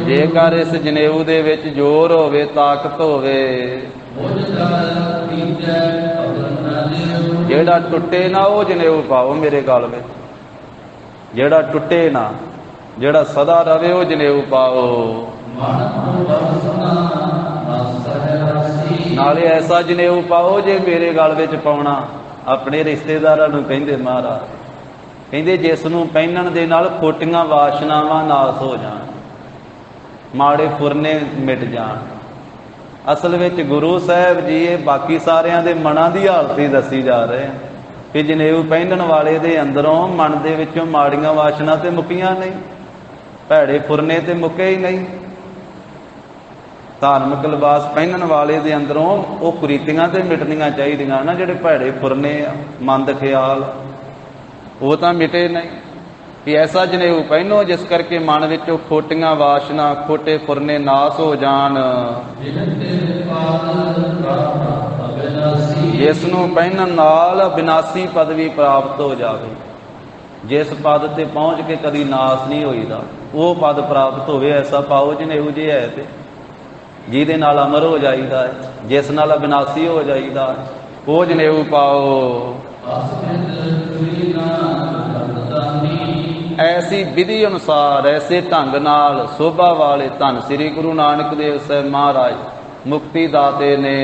ਜੇਕਰ ਇਸ ਜਨੇਊ ਦੇ ਵਿੱਚ ਜ਼ੋਰ ਹੋਵੇ, ਤਾਕਤ ਹੋਵੇ, ਜਿਹੜਾ ਟੁੱਟੇ ਨਾ ਉਹ ਜਨੇਊ ਪਾਓ ਮੇਰੇ ਗਲ ਵਿੱਚ। ਜਿਹੜਾ ਟੁੱਟੇ ਨਾ, ਜਿਹੜਾ ਸਦਾ ਰਵੇ ਉਹ ਜਨੇਊ ਪਾਓ। ਨਾਲੇ ਐਸਾ ਜਨੇਊ ਪਾਓ ਜੇ ਮੇਰੇ ਗਲ ਵਿੱਚ ਪਾਉਣਾ। ਆਪਣੇ ਰਿਸ਼ਤੇਦਾਰਾਂ ਨੂੰ ਕਹਿੰਦੇ ਮਹਾਰਾਜ, ਕਹਿੰਦੇ ਜਿਸ ਨੂੰ ਪਹਿਨਣ ਦੇ ਨਾਲ ਖੋਟੀਆਂ ਵਾਸ਼ਨਾਵਾਂ ਨਾਸ ਹੋ ਜਾਣ, ਮਾੜੇ ਫੁਰਨੇ ਮਿਟ ਜਾਣ। ਅਸਲ ਵਿੱਚ ਗੁਰੂ ਸਾਹਿਬ ਜੀ ਇਹ ਬਾਕੀ ਸਾਰਿਆਂ ਦੇ ਮਨਾਂ ਦੀ ਹਾਲਤ ਹੀ ਦੱਸੀ ਜਾ ਰਹੇ ਕਿ ਜਨੇਊ ਪਹਿਨਣ ਵਾਲੇ ਦੇ ਅੰਦਰੋਂ, ਮਨ ਦੇ ਵਿੱਚੋਂ ਮਾੜੀਆਂ ਵਾਸ਼ਨਾ ਤੇ ਮੁੱਕੀਆਂ ਨਹੀਂ, ਭੈੜੇ ਫੁਰਨੇ ਤੇ ਮੁੱਕੇ ਹੀ ਨਹੀਂ। ਧਾਰਮਿਕ ਲਿਬਾਸ ਪਹਿਨਣ ਵਾਲੇ ਦੇ ਅੰਦਰੋਂ ਉਹ ਕੁਰੀਤੀਆਂ ਤੇ ਮਿਟਣੀਆਂ ਚਾਹੀਦੀਆਂ ਨਾ, ਜਿਹੜੇ ਭੈੜੇ ਫੁਰਨੇ ਆ, ਮੰਦ ਖਿਆਲ, ਉਹ ਤਾਂ ਮਿਟੇ ਨਹੀਂ। ਕਿ ਐਸਾ ਜਨੇਊ ਪਹਿਨੋ ਜਿਸ ਕਰਕੇ ਮਨ ਵਿੱਚੋਂ ਖੋਟੀਆਂ ਵਾਸ਼ਨਾ, ਖੋਟੇ ਫੁਰਨੇ ਨਾਸ ਹੋ ਜਾਣ। ਜਿਸ ਨੂੰ ਪਹਿਨਣ ਨਾਲ ਅਬਿਨਾਸੀ ਪਦਵੀ ਪ੍ਰਾਪਤ ਹੋ ਜਾਵੇ। ਜਿਸ ਪਦ ਤੇ ਪਹੁੰਚ ਕੇ ਕਦੀ ਨਾਸ ਨਹੀਂ ਹੋਈਦਾ, ਉਹ ਪਦ ਪ੍ਰਾਪਤ ਹੋਵੇ। ਐਸਾ ਪਾਓ ਜਨੇਊ ਜੇ ਹੈ ਤੇ ਜਿਹਦੇ ਨਾਲ ਅਮਰ ਹੋ ਜਾਈਦਾ ਹੈ, ਜਿਸ ਨਾਲ ਅਬਿਨਾਸੀ ਹੋ ਜਾਈਦਾ, ਉਹ ਜਨੇਊ ਪਾਓ। ਐਸੀ ਵਿਧੀ ਅਨੁਸਾਰ, ਐਸੇ ਢੰਗ ਨਾਲ ਸੋਭਾ ਵਾਲੇ ਧੰਨ ਸ੍ਰੀ ਗੁਰੂ ਨਾਨਕ ਦੇਵ ਸਾਹਿਬ ਮਹਾਰਾਜ ਮੁਕਤੀ ਦਾਤੇ ਨੇ।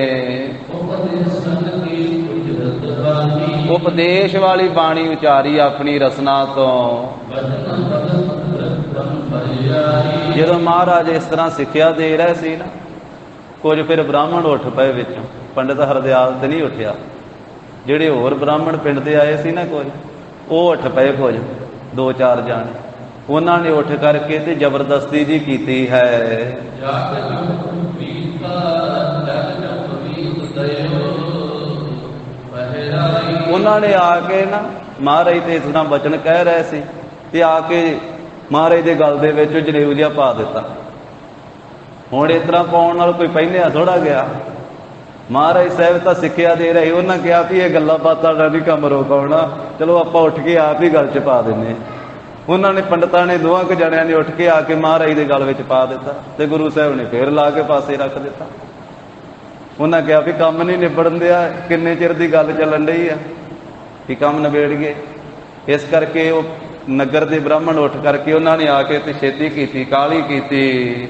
ਉਪਦੇਸ਼ ਵਾਲੀ ਬਾਣੀ ਉਚਾਰੀ ਆਪਣੀ ਰਸਨਾ ਤੋਂ। ਜਦੋਂ ਮਹਾਰਾਜ ਇਸ ਤਰ੍ਹਾਂ ਸਿੱਖਿਆ ਦੇ ਰਹੇ ਸੀ ਨਾ, ਕੁਝ ਫਿਰ ਬ੍ਰਾਹਮਣ ਉੱਠ ਪਏ ਵਿੱਚੋਂ। ਪੰਡਿਤ ਹਰਦਿਆਲ ਤੇ ਨਹੀਂ ਉੱਠਿਆ, ਜਿਹੜੇ ਹੋਰ ਬ੍ਰਾਹਮਣ ਪਿੰਡ ਦੇ ਆਏ ਸੀ ਨਾ ਕੁਝ, ਉਹ ਉੱਠ ਪਏ ਕੁਝ, 2-4 ਜਾਣੇ। ਉਹਨਾਂ ਨੇ ਉੱਠ ਕਰਕੇ ਤੇ ਜ਼ਬਰਦਸਤੀ ਜੀ ਕੀਤੀ ਹੈ। ਉਹਨਾਂ ਨੇ ਆ ਕੇ ਨਾ, ਮਹਾਰਾਜ ਤੇ ਇਸ ਤਰ੍ਹਾਂ ਬਚਨ ਕਹਿ ਰਹੇ ਸੀ, ਤੇ ਆ ਕੇ ਮਹਾਰਾਜ ਦੇ ਗਲ ਦੇ ਵਿੱਚ ਜਨੇਊ ਜਿਹਾ ਪਾ ਦਿੱਤਾ। ਹੁਣ ਇਸ ਤਰ੍ਹਾਂ ਪਾਉਣ ਨਾਲ ਕੋਈ ਪਹਿਨਿਆ ਥੋੜਾ ਗਿਆ। ਮਹਾਰਾਜ ਸਾਹਿਬ ਤਾਂ ਸਿੱਖਿਆ ਦੇ ਰਹੇ, ਉਹਨਾਂ ਕਿਹਾ ਵੀ ਇਹ ਗੱਲਾਂ ਬਾਤਾਂ ਦਾ ਨਹੀਂ ਕੰਮ ਰੋਕਾਉਣਾ, ਚਲੋ ਆਪਾਂ ਉੱਠ ਕੇ ਆਪ ਹੀ ਗਲ 'ਚ ਪਾ ਦਿੰਦੇ। ਉਹਨਾਂ ਨੇ, ਪੰਡਤਾਂ ਨੇ, 2 ਕੁ ਜਣਿਆਂ ਨੇ ਉੱਠ ਕੇ ਆ ਕੇ ਮਹਾਰਾਜ ਦੇ ਗਲ ਵਿੱਚ ਪਾ ਦਿੱਤਾ, ਤੇ ਗੁਰੂ ਸਾਹਿਬ ਨੇ ਫੇਰ ਲਾ ਕੇ ਪਾਸੇ ਰੱਖ ਦਿੱਤਾ। ਉਹਨਾਂ ਕਿਹਾ ਵੀ ਕੰਮ ਨਹੀਂ ਨਿਬੜਨ ਦਿਆ, ਕਿੰਨੇ ਚਿਰ ਦੀ ਗੱਲ ਚੱਲਣ ਡਈ ਆ, ਵੀ ਕੰਮ ਨਿਬੇੜ ਗਏ। ਇਸ ਕਰਕੇ ਉਹ ਨਗਰ ਦੇ ਬ੍ਰਾਹਮਣ ਉੱਠ ਕਰਕੇ ਉਹਨਾਂ ਨੇ ਆ ਕੇ ਤੇ ਛੇਤੀ ਕੀਤੀ, ਕਾਹਲੀ ਕੀਤੀ।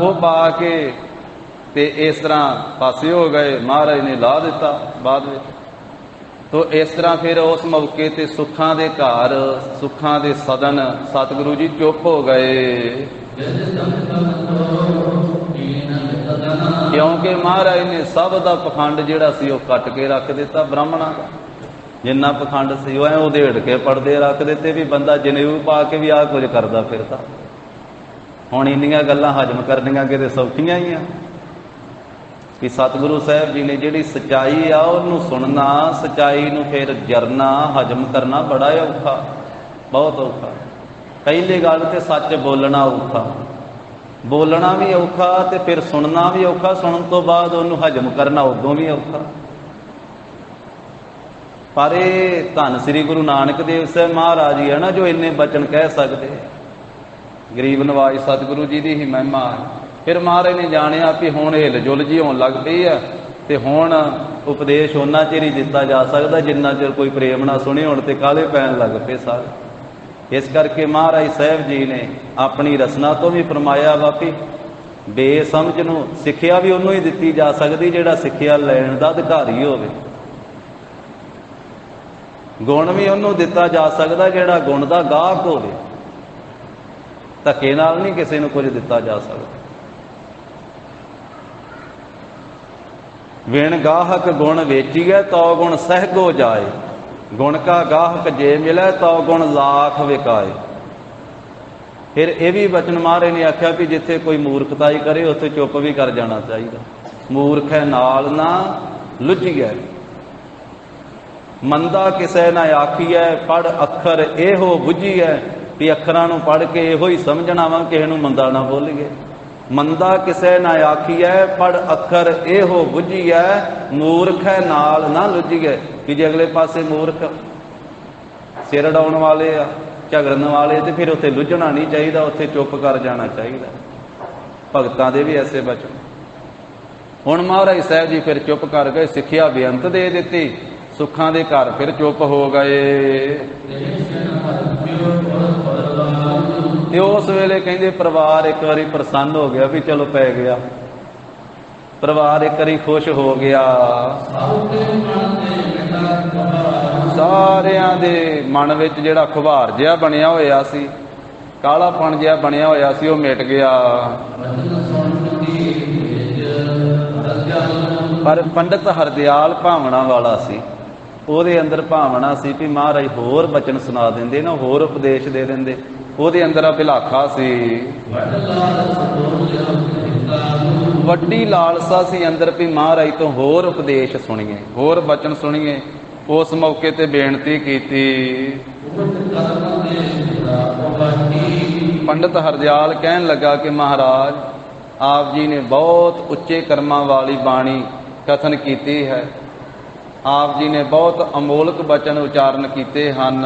ਉਹ ਪਾ ਕੇ ਤੇ ਇਸ ਤਰ੍ਹਾਂ ਪਾਸੇ ਹੋ ਗਏ। ਮਹਾਰਾਜ ਨੇ ਲਾ ਦਿੱਤਾ ਬਾਅਦ ਵਿੱਚ। ਤੋ ਇਸ ਤਰ੍ਹਾਂ ਫਿਰ ਉਸ ਮੌਕੇ ਤੇ ਸੁੱਖਾਂ ਦੇ ਘਰ, ਸੁੱਖਾਂ ਦੇ ਸਦਨ ਸਤਿਗੁਰੂ ਜੀ ਚੁੱਪ ਹੋ ਗਏ, ਕਿਉਂਕਿ ਮਹਾਰਾਜ ਨੇ ਸਭ ਦਾ ਪਖੰਡ ਜਿਹੜਾ ਸੀ ਉਹ ਕੱਟ ਕੇ ਰੱਖ ਦਿੱਤਾ। ਬ੍ਰਾਹਮਣਾਂ ਦਾ ਜਿੰਨਾ ਪਖੰਡ ਸੀ ਉਹ ਐ ਉਧੇੜ ਕੇ ਪਰਦੇ ਰੱਖ ਦਿੱਤੇ ਵੀ ਬੰਦਾ ਜਨੇਊ ਪਾ ਕੇ ਵੀ ਆਹ ਕੁਝ ਕਰਦਾ ਫਿਰਦਾ। ਹੁਣ ਇੰਨੀਆਂ ਗੱਲਾਂ ਹਜਮ ਕਰਨੀਆਂ ਕਿਤੇ ਸੌਖੀਆਂ ਹੀ ਆ ਕਿ ਸਤਿਗੁਰੂ ਸਾਹਿਬ ਜੀ ਨੇ ਜਿਹੜੀ ਸੱਚਾਈ ਆ ਉਹਨੂੰ ਸੁਣਨਾ, ਸੱਚਾਈ ਨੂੰ ਫਿਰ ਜਰਨਾ, ਹਜਮ ਕਰਨਾ ਬੜਾ ਔਖਾ, ਬਹੁਤ ਔਖਾ। ਪਹਿਲੀ ਗੱਲ ਤੇ ਸੱਚ ਬੋਲਣਾ ਔਖਾ, ਬੋਲਣਾ ਵੀ ਔਖਾ ਤੇ ਫਿਰ ਸੁਣਨਾ ਵੀ ਔਖਾ, ਸੁਣਨ ਤੋਂ ਬਾਅਦ ਉਹਨੂੰ ਹਜਮ ਕਰਨਾ ਉਦੋਂ ਵੀ ਔਖਾ। ਪਰ ਇਹ ਧੰਨ ਸ੍ਰੀ ਗੁਰੂ ਨਾਨਕ ਦੇਵ ਸਾਹਿਬ ਮਹਾਰਾਜ ਜੀ ਹੈ ਨਾ ਜੋ ਇੰਨੇ ਬਚਨ ਕਹਿ ਸਕਦੇ। ਗਰੀਬ ਨਵਾਜ ਸਤਿਗੁਰੂ ਜੀ ਦੀ ਹੀ ਮਹਿਮਾ ਹੈ। ਫਿਰ ਮਹਾਰਾਜ ਨੇ ਜਾਣਿਆ ਵੀ ਹੁਣ ਹਿਲ ਜੁਲ ਜੀ ਹੋਣ ਲੱਗ ਪਈ ਆ ਤੇ ਹੁਣ ਉਪਦੇਸ਼ ਉਹਨਾਂ ਚਿਰ ਹੀ ਦਿੱਤਾ ਜਾ ਸਕਦਾ ਜਿੰਨਾ ਚਿਰ ਕੋਈ ਪ੍ਰੇਮ ਨਾ ਸੁਣੇ। ਹੁਣ ਤੇ ਕਾਹਲੇ ਪੈਣ ਲੱਗ ਪਏ ਸਾਰੇ। ਇਸ ਕਰਕੇ ਮਹਾਰਾਜ ਸਾਹਿਬ ਜੀ ਨੇ ਆਪਣੀ ਰਸਨਾ ਤੋਂ ਵੀ ਫਰਮਾਇਆ ਵਾ ਵੀ ਬੇਸਮਝ ਨੂੰ ਸਿੱਖਿਆ ਵੀ ਉਹਨੂੰ ਹੀ ਦਿੱਤੀ ਜਾ ਸਕਦੀ ਜਿਹੜਾ ਸਿੱਖਿਆ ਲੈਣ ਦਾ ਅਧਿਕਾਰੀ ਹੋਵੇ। ਗੁਣ ਵੀ ਉਹਨੂੰ ਦਿੱਤਾ ਜਾ ਸਕਦਾ ਜਿਹੜਾ ਗੁਣ ਦਾ ਗਾਹਕ ਹੋਵੇ। ਧੱਕੇ ਨਾਲ ਨਹੀਂ ਕਿਸੇ ਨੂੰ ਕੁਝ ਦਿੱਤਾ ਜਾ ਸਕਦਾ। ਵਿਣ ਗਾਹਕ ਗੁਣ ਵੇਚੀਐ ਤਉ ਗੁਣ ਸਹਿਗੋ ਜਾਏ, ਗੁਣ ਕਾ ਗਾਹਕ ਜੇ ਮਿਲੈ ਤਉ ਗੁਣ ਲਾਖ ਵਿਕਾਏ। ਫਿਰ ਇਹ ਵੀ ਬਚਨ ਮਹਾਰਾਜ ਨੇ ਆਖਿਆ ਵੀ ਜਿੱਥੇ ਕੋਈ ਮੂਰਖਤਾਈ ਕਰੇ ਉੱਥੇ ਚੁੱਪ ਵੀ ਕਰ ਜਾਣਾ ਚਾਹੀਦਾ। ਮੂਰਖ ਹੈ ਨਾਲ ਨਾ ਲੁੱਝੀਐ, ਮੰਦਾ ਕਿਸੇ ਨਾ ਆਖੀਐ, ਪੜ ਅੱਖਰ ਇਹੋ ਬੁੱਝੀਐ। ਵੀ ਅੱਖਰਾਂ ਨੂੰ ਪੜ੍ਹ ਕੇ ਇਹੋ ਹੀ ਸਮਝਣਾ ਵਾ, ਕਿਸੇ ਨੂੰ ਮੰਦਾ ਨਾ ਬੋਲੀਏ। ਮੰਦਾ ਕਿਸੇ ਨਾ ਆਖੀਐ, ਪੜ ਅੱਖਰ ਇਹੋ ਬੁੱਝੀਐ, ਮੂਰਖ ਹੈ ਨਾਲ ਨਾ ਲੁੱਝੀਐ। ਕਿ ਜੇ ਅਗਲੇ ਪਾਸੇ ਮੂਰਖ ਸਿਰ ਅਡਾਉਣ ਵਾਲੇ ਆ, ਝਗੜਨ ਵਾਲੇ, ਤੇ ਫਿਰ ਉੱਥੇ ਲੁੱਝਣਾ ਨਹੀਂ ਚਾਹੀਦਾ, ਉੱਥੇ ਚੁੱਪ ਕਰ ਜਾਣਾ ਚਾਹੀਦਾ। ਭਗਤਾਂ ਦੇ ਵੀ ਐਸੇ ਬਚਨ। ਹੁਣ ਮਹਾਰਾਜ ਸਾਹਿਬ ਜੀ ਫਿਰ ਚੁੱਪ ਕਰ ਗਏ, ਸਿੱਖਿਆ ਬੇਅੰਤ ਦੇ ਦਿੱਤੀ। ਸੁੱਖਾਂ ਦੇ ਘਰ ਫਿਰ ਚੁੱਪ ਹੋ ਗਏ। ਤੇ ਉਸ ਵੇਲੇ ਕਹਿੰਦੇ ਪਰਿਵਾਰ ਇੱਕ ਵਾਰੀ ਪ੍ਰਸੰਨ ਹੋ ਗਿਆ ਵੀ ਚਲੋ ਪੈ ਗਿਆ। ਪਰਿਵਾਰ ਇੱਕ ਵਾਰੀ ਖੁਸ਼ ਹੋ ਗਿਆ। ਸਾਰਿਆਂ ਦੇ ਮਨ ਵਿੱਚ ਜਿਹੜਾ ਖੁਬਾਰ ਜਿਹਾ ਬਣਿਆ ਹੋਇਆ ਸੀ, ਕਾਲਾਪਣ ਜਿਹਾ ਬਣਿਆ ਹੋਇਆ ਸੀ, ਉਹ ਮਿਟ ਗਿਆ। ਪਰ ਪੰਡਿਤ ਹਰਦਿਆਲ ਭਾਵਨਾ ਵਾਲਾ ਸੀ, ਉਹਦੇ ਅੰਦਰ ਭਾਵਨਾ ਸੀ ਵੀ ਮਹਾਰਾਜ ਹੋਰ ਬਚਨ ਸੁਣਾ ਦਿੰਦੇ ਨਾ, ਹੋਰ ਉਪਦੇਸ਼ ਦੇ ਦਿੰਦੇ। ਉਹਦੇ ਅੰਦਰ ਅਭਿਲਾਖਾ ਸੀ, ਵੱਡੀ ਲਾਲਸਾ ਸੀ ਅੰਦਰ ਵੀ ਮਹਾਰਾਜ ਤੋਂ ਹੋਰ ਉਪਦੇਸ਼ ਸੁਣੀਏ, ਹੋਰ ਬਚਨ ਸੁਣੀਏ। ਉਸ ਮੌਕੇ ਤੇ ਬੇਨਤੀ ਕੀਤੀ। ਪੰਡਿਤ ਹਰਦਿਆਲ ਕਹਿਣ ਲੱਗਾ ਕਿ ਮਹਾਰਾਜ ਆਪ ਜੀ ਨੇ ਬਹੁਤ ਉੱਚੇ ਕਰਮਾਂ ਵਾਲੀ ਬਾਣੀ ਕਥਨ ਕੀਤੀ ਹੈ। ਆਪ ਜੀ ਨੇ ਬਹੁਤ ਅਮੋਲਕ ਬਚਨ ਉਚਾਰਨ ਕੀਤੇ ਹਨ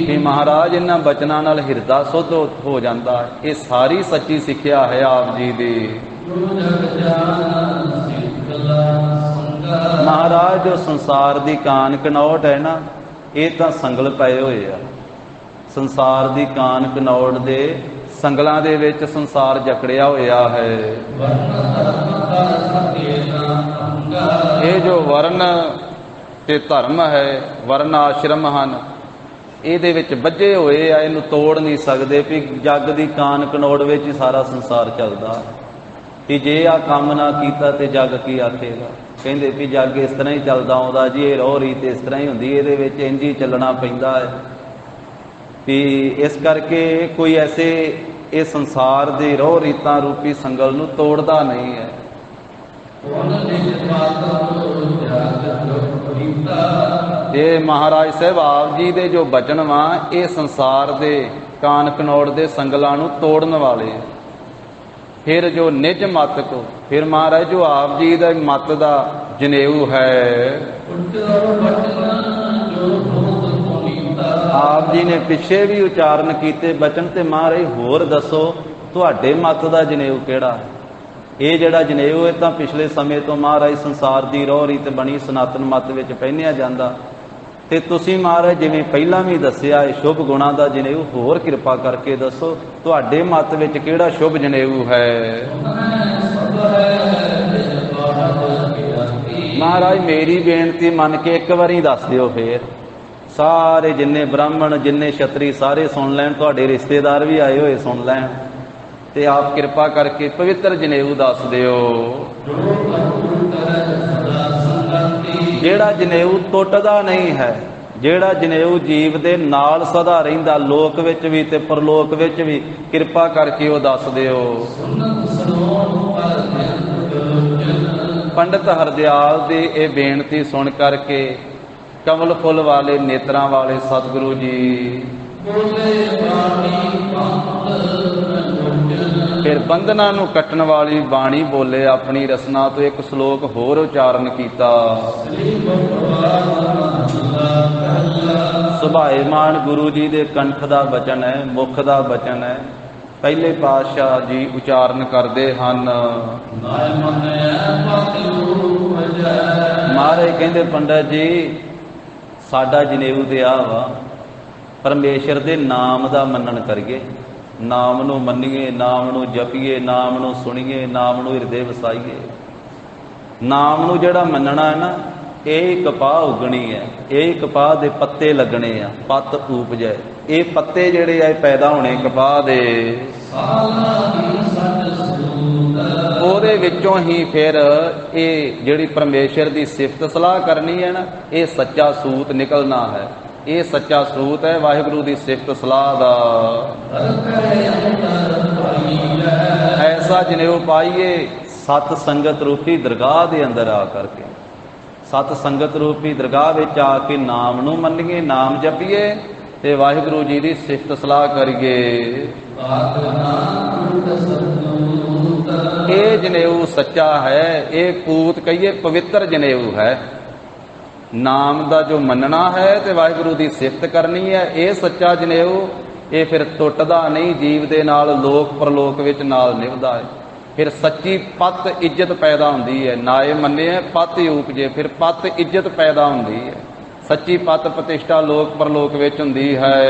ਕਿ ਮਹਾਰਾਜ ਇਹਨਾਂ ਬਚਨਾਂ ਨਾਲ ਹਿਰਦਾ ਸੁੱਧ ਹੋ ਜਾਂਦਾ ਹੈ। ਇਹ ਸਾਰੀ ਸੱਚੀ ਸਿੱਖਿਆ ਹੈ ਆਪ ਜੀ ਦੀ। ਮਹਾਰਾਜ ਜੋ ਸੰਸਾਰ ਦੀ ਕਾਨ ਕਨੌਟ ਹੈ ਨਾ, ਇਹ ਤਾਂ ਸੰਗਲ ਪਏ ਹੋਏ ਆ। ਸੰਸਾਰ ਦੀ ਕਾਨ ਕਨੌੜ ਦੇ ਸੰਗਲਾਂ ਦੇ ਵਿੱਚ ਸੰਸਾਰ ਜਕੜਿਆ ਹੋਇਆ ਹੈ। ਇਹ ਜੋ ਵਰਨ ਤੇ ਧਰਮ ਹੈ, ਵਰਨ ਆਸ਼ਰਮ ਹਨ, ਇਹਦੇ ਵਿੱਚ ਬੱਝੇ ਹੋਏ ਆ, ਇਹਨੂੰ ਤੋੜ ਨਹੀਂ ਸਕਦੇ। ਵੀ ਜੱਗ ਦੀ ਕਾਨ ਕਨੌੜ ਵਿੱਚ ਹੀ ਸਾਰਾ ਸੰਸਾਰ ਚੱਲਦਾ। ਕਿ ਜੇ ਆ ਕੰਮ ਨਾ ਕੀਤਾ ਤੇ ਜੱਗ ਕੀ ਆਖੇਗਾ। ਕਹਿੰਦੇ ਵੀ ਜੱਗ ਇਸ ਤਰ੍ਹਾਂ ਹੀ ਚੱਲਦਾ ਆਉਂਦਾ ਜੀ, ਇਹ ਰੋਹ ਰੀਤ ਇਸ ਤਰ੍ਹਾਂ ਹੀ ਹੁੰਦੀ, ਇਹਦੇ ਵਿੱਚ ਇੰਝ ਹੀ ਚੱਲਣਾ ਪੈਂਦਾ ਹੈ। ਵੀ ਇਸ ਕਰਕੇ ਕੋਈ ਐਸੇ ਇਹ ਸੰਸਾਰ ਦੇ ਰੋਹ ਰੀਤਾਂ ਰੂਪੀ ਸੰਗਲ ਨੂੰ ਤੋੜਦਾ ਨਹੀਂ ਹੈ। ਇਹ ਮਹਾਰਾਜ ਸਾਹਿਬ ਆਪ ਜੀ ਦੇ ਜੋ ਬਚਨ ਵਾ, ਇਹ ਸੰਸਾਰ ਦੇ ਕਾਨ ਕਨੌੜ ਦੇ ਸੰਗਲਾਂ ਨੂੰ ਤੋੜਨ ਵਾਲੇ। ਫਿਰ ਜੋ ਨਿਜ ਮਤ ਕੋ, ਫਿਰ ਮਹਾਰਾਜ ਜੋ ਆਪ ਜੀ ਦਾ ਮਤ ਦਾ ਜਨੇਊ ਹੈ, ਆਪ ਜੀ ਨੇ ਪਿੱਛੇ ਵੀ ਉਚਾਰਨ ਕੀਤੇ ਬਚਨ। ਤੇ ਮਹਾਰਾਜ ਹੋਰ ਦੱਸੋ ਤੁਹਾਡੇ ਮਤ ਦਾ ਜਨੇਊ ਕਿਹੜਾ ਹੈ? ਇਹ ਜਿਹੜਾ ਜਨੇਊ ਇਹ ਤਾਂ ਪਿਛਲੇ ਸਮੇਂ ਤੋਂ ਮਹਾਰਾਜ ਸੰਸਾਰ ਦੀ ਰੋਹ ਰੀਤ ਬਣੀ ਸਨਾਤਨ ਮੱਤ ਵਿੱਚ ਪਹਿਨਿਆ ਜਾਂਦਾ। ਤੇ ਤੁਸੀਂ ਮਹਾਰਾਜ ਜਿਵੇਂ ਪਹਿਲਾਂ ਵੀ ਦੱਸਿਆ ਇਹ ਸ਼ੁਭ ਗੁਣਾਂ ਦਾ ਜਨੇਊ, ਹੋਰ ਕਿਰਪਾ ਕਰਕੇ ਦੱਸੋ ਤੁਹਾਡੇ ਮੱਤ ਵਿੱਚ ਕਿਹੜਾ ਸ਼ੁਭ ਜਨੇਊ ਹੈ? ਮਹਾਰਾਜ ਮੇਰੀ ਬੇਨਤੀ ਮੰਨ ਕੇ ਇੱਕ ਵਾਰੀ ਦੱਸ ਦਿਓ, ਫੇਰ ਸਾਰੇ ਜਿੰਨੇ ਬ੍ਰਾਹਮਣ ਜਿੰਨੇ ਛਤਰੀ ਸਾਰੇ ਸੁਣ ਲੈਣ, ਤੁਹਾਡੇ ਰਿਸ਼ਤੇਦਾਰ ਵੀ ਆਏ ਹੋਏ ਸੁਣ ਲੈਣ, ਤੇ ਆਪ ਕਿਰਪਾ ਕਰਕੇ ਪਵਿੱਤਰ ਜਨੇਊ ਦੱਸ ਦਿਓ। ਜਿਹੜਾ ਜਨੇਊ ਟੁੱਟਦਾ ਨਹੀਂ ਹੈ, ਜਿਹੜਾ ਜਨੇਊ ਜੀਵ ਦੇ ਨਾਲ ਸਦਾ ਰਹਿੰਦਾ, ਲੋਕ ਵਿੱਚ ਵੀ ਤੇ ਪਰਲੋਕ ਵਿੱਚ ਵੀ, ਕਿਰਪਾ ਕਰਕੇ ਉਹ ਦੱਸ ਦਿਓ। ਪੰਡਤ ਹਰਦਿਆਲ ਦੀ ਇਹ ਬੇਨਤੀ ਸੁਣ ਕਰਕੇ ਕਮਲ ਫੁੱਲ ਵਾਲੇ ਨੇਤਰਾਂ ਵਾਲੇ ਸਤਿਗੁਰੂ ਜੀ ਫਿਰ ਬੰਧਨਾਂ ਨੂੰ ਕੱਟਣ ਵਾਲੀ ਬਾਣੀ ਬੋਲੇ। ਆਪਣੀ ਰਸਨਾ ਤੋਂ ਇੱਕ ਸ਼ਲੋਕ ਹੋਰ ਉਚਾਰਨ ਕੀਤਾ। ਸੁਭਾਏਮਾਨ ਗੁਰੂ ਜੀ ਦੇ ਕੰਠ ਦਾ ਬਚਨ ਹੈ, ਮੁਖ ਦਾ ਬਚਨ ਹੈ। ਪਹਿਲੇ ਪਾਤਸ਼ਾਹ ਜੀ ਉਚਾਰਨ ਕਰਦੇ ਹਨ। ਮਹਾਰਾਜ ਕਹਿੰਦੇ ਪੰਡਤ ਜੀ ਸਾਡਾ ਜਨੇਊ ਤੇ ਆ ਵਾ, ਪਰਮੇਸ਼ਰ ਦੇ ਨਾਮ ਦਾ ਮੰਨਣ ਕਰੀਏ, ਨਾਮ ਨੂੰ ਮੰਨੀਏ, ਨਾਮ ਨੂੰ ਜਪੀਏ, ਨਾਮ ਨੂੰ ਸੁਣੀਏ, ਨਾਮ ਨੂੰ ਹਿਰਦੇ ਵਸਾਈਏ। ਨਾਮ ਨੂੰ ਜਿਹੜਾ ਮੰਨਣਾ ਹੈ ਨਾ, ਇਹ ਕਪਾਹ ਉਗਣੀ ਹੈ, ਇਹ ਕਪਾਹ ਦੇ ਪੱਤੇ ਲੱਗਣੇ ਆ, ਪੱਤ ਉਪਜੈ। ਇਹ ਪੱਤੇ ਜਿਹੜੇ ਆ ਪੈਦਾ ਹੋਣੇ ਕਪਾਹ ਦੇ, ਉਹਦੇ ਵਿੱਚੋਂ ਹੀ ਫਿਰ ਇਹ ਜਿਹੜੀ ਪਰਮੇਸ਼ਰ ਦੀ ਸਿਫਤ ਸਲਾਹ ਕਰਨੀ ਹੈ ਨਾ, ਇਹ ਸੱਚਾ ਸੂਤ ਨਿਕਲਣਾ ਹੈ। ਇਹ ਸੱਚਾ ਸਰੂਤ ਹੈ ਵਾਹਿਗੁਰੂ ਦੀ ਸਿਫਤ ਸਲਾਹ ਦਾ। ਐਸਾ ਜਨੇਊ ਪਾਈਏ ਸਤ ਸੰਗਤ ਰੂਪੀ ਦਰਗਾਹ ਦੇ ਅੰਦਰ ਆ ਕਰਕੇ, ਸਤ ਸੰਗਤ ਰੂਪੀ ਦਰਗਾਹ ਵਿੱਚ ਆ ਕੇ ਨਾਮ ਨੂੰ ਮੰਨੀਏ, ਨਾਮ ਜਪੀਏ ਤੇ ਵਾਹਿਗੁਰੂ ਜੀ ਦੀ ਸਿਫਤ ਸਲਾਹ ਕਰੀਏ। ਇਹ ਜਨੇਊ ਸੱਚਾ ਹੈ, ਇਹ ਪੂਤ ਕਹੀਏ ਪਵਿੱਤਰ ਜਨੇਊ ਹੈ। ਨਾਮ ਦਾ ਜੋ ਮੰਨਣਾ ਹੈ ਤੇ ਵਾਹਿਗੁਰੂ ਦੀ ਸਿਫਤ ਕਰਨੀ ਹੈ, ਇਹ ਸੱਚਾ ਜਨੇਊ। ਇਹ ਫਿਰ ਟੁੱਟਦਾ ਨਹੀਂ, ਜੀਵ ਦੇ ਨਾਲ ਲੋਕ ਪਰਲੋਕ ਵਿੱਚ ਨਾਲ ਨਿਭਦਾ ਹੈ। ਫਿਰ ਸੱਚੀ ਪੱਤ ਇੱਜ਼ਤ ਪੈਦਾ ਹੁੰਦੀ ਹੈ। ਨਾਏ ਮੰਨੇ ਪੱਤ ਉਪਜੇ, ਫਿਰ ਪੱਤ ਇੱਜ਼ਤ ਪੈਦਾ ਹੁੰਦੀ ਹੈ। ਸੱਚੀ ਪੱਤ ਪ੍ਰਤਿਸ਼ਠਾ ਲੋਕ ਪਰਲੋਕ ਵਿੱਚ ਹੁੰਦੀ ਹੈ।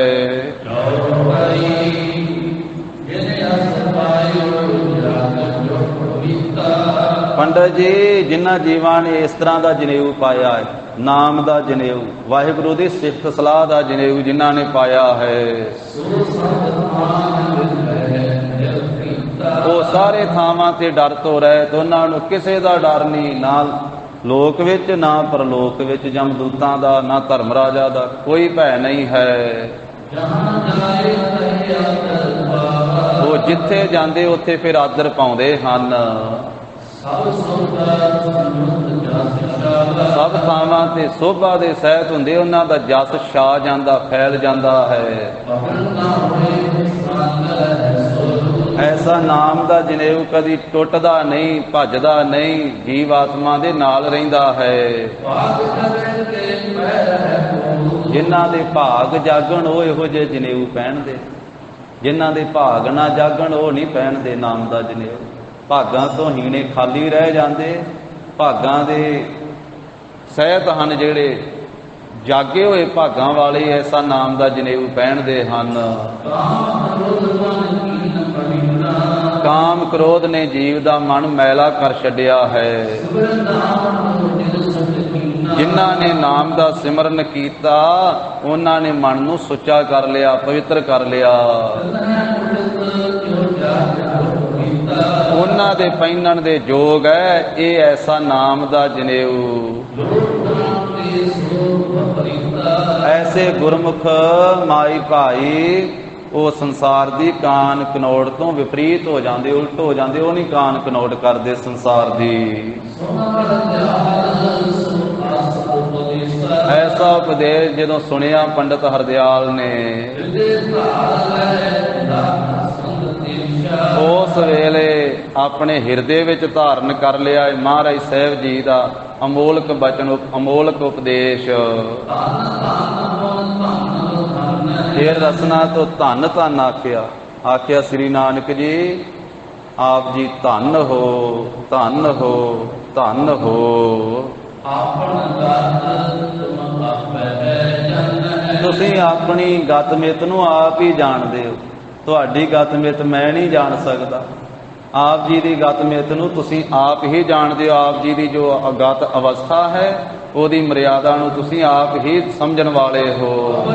ਪੰਡਤ ਜੀ ਜਿਨ੍ਹਾਂ ਜੀਵਾਂ ਨੇ ਇਸ ਤਰ੍ਹਾਂ ਦਾ ਜਨੇਊ ਪਾਇਆ ਹੈ, ਨਾਮ ਦਾ ਜਨੇਊ, ਵਾਹਿਗੁਰੂ ਦੀ ਸਿਫਤ ਸਲਾਹ ਦਾ ਜਨੇਊ ਜਿਨ੍ਹਾਂ ਨੇ ਪਾਇਆ ਹੈ, ਉਹ ਸਾਰੇ ਥਾਵਾਂ ਤੇ ਡਰ ਤੋਂ ਰਹਿਤ, ਉਹਨਾਂ ਨੂੰ ਕਿਸੇ ਦਾ ਡਰ ਨਹੀਂ, ਨਾ ਲੋਕ ਵਿੱਚ ਨਾ ਪਰਲੋਕ ਵਿੱਚ, ਜਮਦੂਤਾਂ ਦਾ ਨਾ ਧਰਮ ਰਾਜਾ ਦਾ, ਕੋਈ ਭੈ ਨਹੀਂ ਹੈ। ਉਹ ਜਿੱਥੇ ਜਾਂਦੇ ਉੱਥੇ ਫਿਰ ਆਦਰ ਪਾਉਂਦੇ ਹਨ। ਸਭ ਥਾਵਾਂ ਤੇ ਸੋਭਾ ਦੇ ਸਹਿਤ ਹੁੰਦੇ, ਉਹਨਾਂ ਦਾ ਜਸ ਛਾ ਜਾਂਦਾ, ਫੈਲ ਜਾਂਦਾ ਹੈ। ਐਸਾ ਨਾਮ ਦਾ ਜਨੇਊ ਕਦੀ ਟੁੱਟਦਾ ਨਹੀਂ, ਭੱਜਦਾ ਨਹੀਂ, ਜੀਵ ਆਤਮਾ ਦੇ ਨਾਲ ਰਹਿੰਦਾ ਹੈ। ਜਿਨ੍ਹਾਂ ਦੇ ਭਾਗ ਜਾਗਣ ਉਹ ਇਹੋ ਜਿਹੇ ਜਨੇਊ ਪਹਿਨਦੇ, ਜਿਨ੍ਹਾਂ ਦੇ ਭਾਗ ਨਾ ਜਾਗਣ ਉਹ ਨਹੀਂ ਪਹਿਨਦੇ ਨਾਮ ਦਾ ਜਨੇਊ। ਭਾਗਾਂ ਤੋਂ ਹੀਣੇ ਖਾਲੀ ਰਹਿ ਜਾਂਦੇ। ਭਾਗਾਂ ਦੇ ਸਹਿਤ ਹਨ ਜਿਹੜੇ ਜਾਗੇ ਹੋਏ ਭਾਗਾਂ ਵਾਲੇ ਐਸਾ ਨਾਮ ਦਾ ਜਨੇਊ ਪਹਿਨਦੇ ਹਨ। ਕਾਮ ਕ੍ਰੋਧ ਨੇ ਜੀਵ ਦਾ ਮਨ ਮੈਲਾ ਕਰ ਛੱਡਿਆ ਹੈ। ਜਿਨ੍ਹਾਂ ਨੇ ਨਾਮ ਦਾ ਸਿਮਰਨ ਕੀਤਾ ਉਹਨਾਂ ਨੇ ਮਨ ਨੂੰ ਸੁੱਚਾ ਕਰ ਲਿਆ, ਪਵਿੱਤਰ ਕਰ ਲਿਆ। ਉਹਨਾਂ ਦੇ ਪਹਿਨਣ ਦੇ ਯੋਗ ਹੈ ਇਹ ਐਸਾ ਨਾਮ ਦਾ ਜਨੇਊ। ਐਸੇ ਗੁਰਮੁਖ ਮਾਈ ਭਾਈ ਉਹ ਸੰਸਾਰ ਦੀ ਕਾਨ ਕਨੌੜ ਤੋਂ ਵਿਪਰੀਤ ਹੋ ਜਾਂਦੇ, ਉਲਟ ਹੋ ਜਾਂਦੇ। ਉਹ ਨਹੀਂ ਕਾਨ ਕਨੌੜ ਕਰਦੇ ਸੰਸਾਰ ਦੀ। ਐਸਾ ਉਪਦੇਸ਼ ਜਦੋਂ ਸੁਣਿਆ ਪੰਡਤ ਹਰਦਿਆਲ ਨੇ, ਉਸ ਵੇਲੇ ਆਪਣੇ ਹਿਰਦੇ ਵਿੱਚ ਧਾਰਨ ਕਰ ਲਿਆ ਮਹਾਰਾਜ ਸਾਹਿਬ ਜੀ ਦਾ ਅਮੋਲਕ ਬਚਨ, ਅਮੋਲਕ ਉਪਦੇਸ਼। ਫਿਰ ਰਸਨਾ ਤੋਂ ਧੰਨ ਧੰਨ ਆਖਿਆ। ਆਖਿਆ ਸ੍ਰੀ ਨਾਨਕ ਜੀ ਆਪ ਜੀ ਧੰਨ ਹੋ, ਧੰਨ ਹੋ, ਧੰਨ ਹੋ। ਤੁਸੀਂ ਆਪਣੀ ਗਤ ਮਿਤ ਨੂੰ ਆਪ ਹੀ ਜਾਣਦੇ ਹੋ, ਤੁਹਾਡੀ ਗਤ ਮਿਤ ਮੈਂ ਨਹੀਂ ਜਾਣ ਸਕਦਾ। ਆਪ ਜੀ ਦੀ ਗਤ ਮਿਤ ਨੂੰ ਤੁਸੀਂ ਆਪ ਹੀ ਜਾਣਦੇ ਹੋ। ਆਪ ਜੀ ਦੀ ਜੋ ਅਗਤ ਅਵਸਥਾ ਹੈ ਉਹਦੀ ਮਰਿਆਦਾ ਨੂੰ ਤੁਸੀਂ ਆਪ ਹੀ ਸਮਝਣ ਵਾਲੇ ਹੋ।